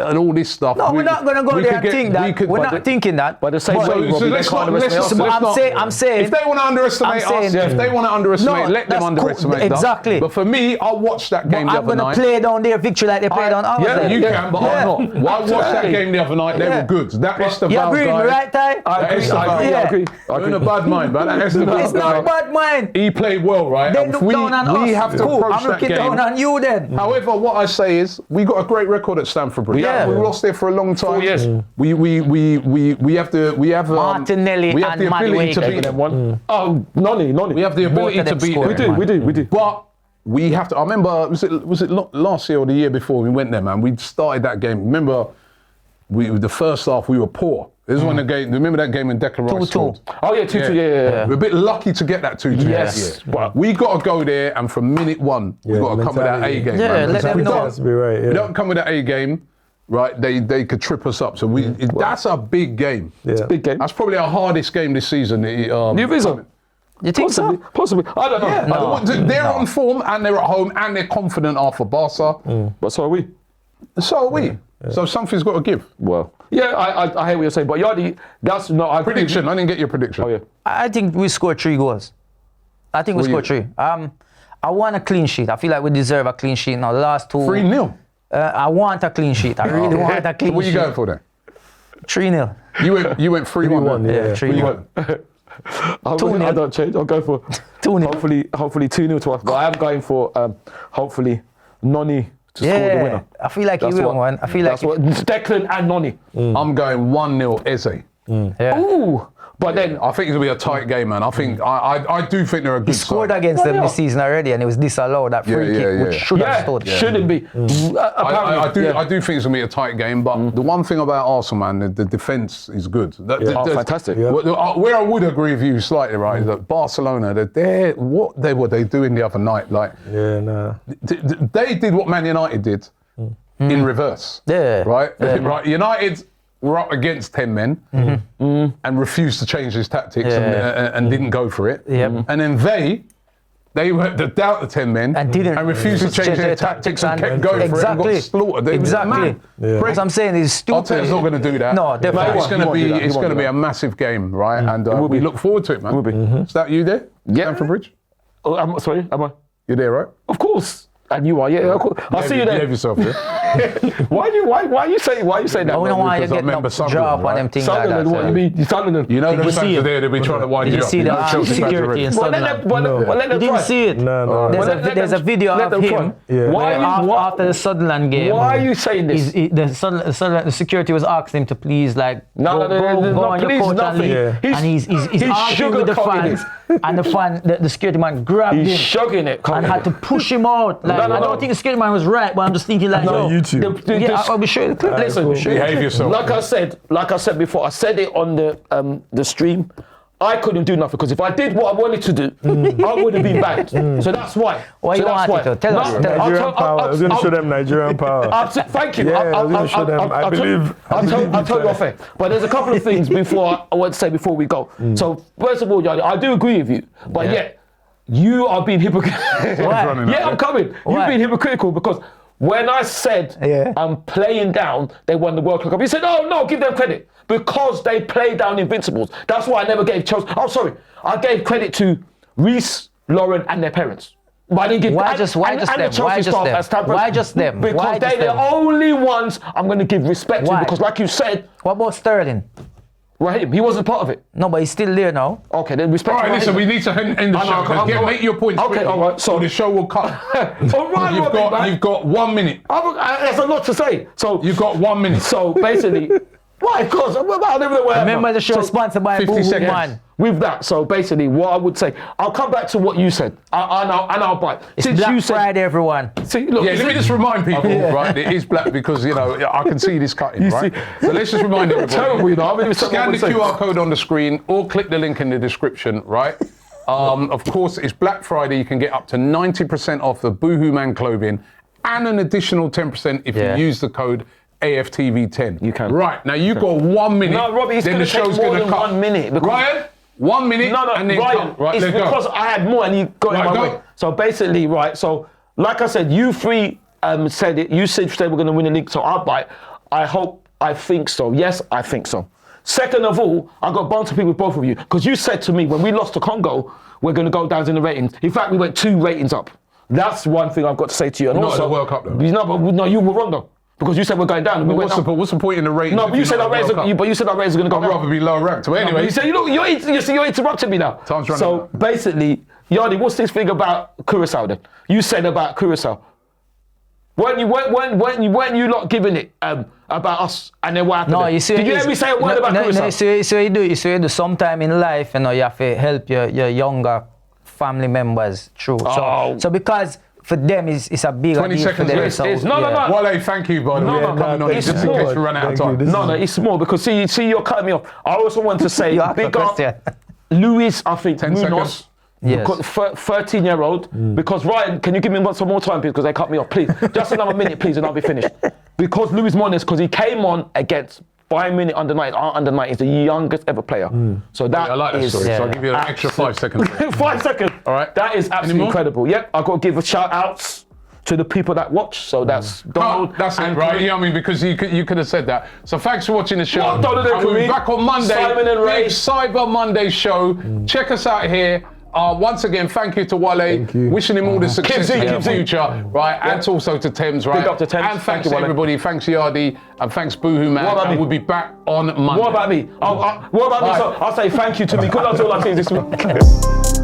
and all this stuff. No, we're not going to go there and think that. We're not thinking that. But the same way, Robbie, they can't underestimate us. I'm saying. If they want to underestimate us, if they want to underestimate, let them underestimate us. Exactly. But for me, I watched that game the other night. I'm going to play down their victory like they played on ours. Yeah, you can, but I'm not. I watched that game the other night. They were good. That Esteval guy. You agree with me, right, Ty? I agree. You're in a bad mind, man. That Esteval guy. It's not a bad mind. He played well, right? They look down on us. We have to approach I'm looking that game. down on you then. However, what I say is, we got a great record at Stamford Bridge. Yeah. We lost there for a long time. 4 years. We have Martinelli we have the and ability to Madueke. beat them. Oh, Nonny. We have the ability Both to of them beat scored. them. We do. But we have to. I remember, was it last year or the year before we went there, man? We started that game. Remember, the first half we were poor. This is when the game. Remember that game when Declan Rice scored? Oh yeah, 2-2. Yeah. We're a bit lucky to get that 2-2. Yes. But we got to go there, and from minute one, we got to come with that A game. Yeah, man. let them We know. don't- Has to be right. We don't come with that A game, right? They could trip us up. So that's a big game. Yeah. Big game. That's probably our hardest game this season. You think so? You think so? Possibly. I don't know. They're on form and they're at home and they're confident after Barca. But so are we. So are we. So something's got to give. Well, yeah, I hear what you're saying, but that's not I agree with Prediction. you. I didn't get your prediction. Oh yeah. I think we scored 3 goals. I think we scored 3. I want a clean sheet. I feel like we deserve a clean sheet now. The last 2. 3-0. I want a clean sheet. I really want a clean sheet. What are you going for then? 3-0. You went 3-1. Yeah, 3-0. I don't change. I'll go for 2-0. hopefully 2-0 to us. But I am going for hopefully Nonny to score the winner. I feel like he will, man. I feel like that's what Declan and Nonny. I'm going 1-0 Eze. yeah. Ooh, but then I think it'll be a tight game, man. I think I do think they're a good He scored side. against them this season already, and it was disallowed that free kick, which should have stood. shouldn't be. Apparently, I do think it's gonna be a tight game, but the one thing about Arsenal, man, the defense is good. Fantastic. Where I would agree with you slightly, right, is that Barcelona, what were they doing the other night? Like, they did what Man United did in reverse. Yeah. Right. Yeah. Right. United were up against 10 men and refused to change his tactics and didn't go for it. Yep. And then they were down to 10 men And didn't refused to change their tactics and kept going for it and got slaughtered. It was Exactly. mad. What I'm saying is stupid. Arteta's not going to do that. No, definitely. It's going to be He won't do that. a massive game, right? And we look forward to it, man. will be. Is that you there? Yeah. Stamford Bridge? Oh, sorry, am I? You're there, right? Of course. And you are, yeah. Of course. I'll see you there. Behave yourself, yeah? Why you say that? I don't want you Because I getting remember up draw up Sunderland, on them right? things like that. Sunderland, what you mean? Sunderland. You know Did those you see fans it? are there, they'll be trying to wind Did you you up. see the Chelsea fans security already. in Well, let Sunderland? them You didn't try. see it? No. There's a video let of them him try. Yeah. after the Sunderland game. Why are you saying this? The security was asking him to please go on your please coach and nothing. leave. Yeah. And he's arguing with the sugarcoating fans. And the security man grabbed He's him shugging it. and had to push him out. Like, No. I don't think the security man was right, but I'm just thinking like, on yo, YouTube. I'll be sure. Listen, Behave yourself. Like I said before, I said it on the stream. I couldn't do nothing because if I did what I wanted to do, I would have been banned. So that's why. Why you want it to? Tell us. Nigerian power. I was going to show them Nigerian power. Thank you. Yeah, I was going to show them. I believe. I'll tell you off air. But there's a couple of things I want to say before we go. So first of all, Yanni, I do agree with you, but yet you are being hypocritical. Why? Yeah, I'm coming. Why? You've been hypocritical because when I said I'm playing down, they won the World Cup. You said, oh no, give them credit because they played down Invincibles. That's why I never gave Chelsea. Oh, sorry, I gave credit to Reece, Lauren, and their parents. But I didn't give Why just them? Why just them? Because they're the only ones I'm going to give respect to. Because, like you said, what about Sterling? Raheem, he wasn't part of it. No, but he's still there now. Okay, then respect. All right, listen, we need to end the show. Make your points. Okay, all right. So the show will cut. All right, You've got 1 minute. There's a lot to say. So You've got 1 minute. So basically, why? Of course, remember the show sponsored by 50 Boohoo seconds. Man. With that, so basically, what I would say, I'll come back to what you said, and I'll bite. It's Black Friday, everyone. See, look, Let me just remind people, right? It is black because I can see this cutting, right? So let's just remind everybody. Terrible, Scan the QR code on the screen or click the link in the description, right? Of course, it's Black Friday. You can get up to 90% off the Boohoo Man clothing and an additional 10% if you use the code AFTV10. You can. Right, now you've got 1 minute. No, Robbie, it's then going the to take show's more going to than cut. 1 minute. Because Ryan, 1 minute No, and then Ryan, cut. Right, it's let's because go. I had more and you got it my Go. way. So basically, right, so like I said, you three said it. You said we're going to win the league, so I'll bite. I think so. Yes, I think so. Second of all, I got a bunch of people with both of you because you said to me when we lost to Congo, we're going to go down in the ratings. In fact, we went 2 ratings up. That's one thing I've got to say to you. And not also, at the World Cup, though. No, you were wrong though. Because you said we're going down. And we went up. What's the point in the ratings? No, but you said our ratings are going to go down. I'd rather be lower ranked. But anyway. No, you said, you're interrupting me now. Time's running so out. basically, Yardi, what's this thing about Curacao then? You said about Curacao. Weren't you not giving it about us and then what happened? No, you see, did you hear me say a word about Curacao? So you do. Sometime in life, you have to help your younger family members through. So because for them it's a big 20 deal seconds for them. left. So, No. Wale, thank you, by the way, for coming on. it's Just in more. case we run out of time. No, it's more because see, you're cutting me off. I also want to say You asked big a up question. Luis, I think 10 Munoz. seconds. Yes. 13-year-old. Because Ryan, can you give me some more time, please? Because they cut me off, please. Just another minute, please, and I'll be finished. Because Luis Munoz, because he came on against Bayern Munich under 9. Our under 9 is the youngest ever player. So that I like that is story, so I'll give you an extra 5 seconds. 5 seconds. All right. That is Any absolutely more? incredible. Yep, I've got to give a shout outs to the people that watch. So that's Donald. That's it, and right? Kareem. You know what I mean? Because you could have said that. So thanks for watching the show. Well, Donald and we'll be Kareem, back on Monday. Simon and Ray. Big Cyber Monday show. Check us out here. Once again, thank you to Wale. Thank you. Wishing him all the success in the Kibsy. future, right? And also to Thames, right? Big up to Thames. And Thank thanks you, to Wale. everybody. Thanks Yardi and thanks Boohoo Man. What about And me? we'll be back on Monday. What about me? What about me? Bye. So I'll say thank you to me because that's all I see this week.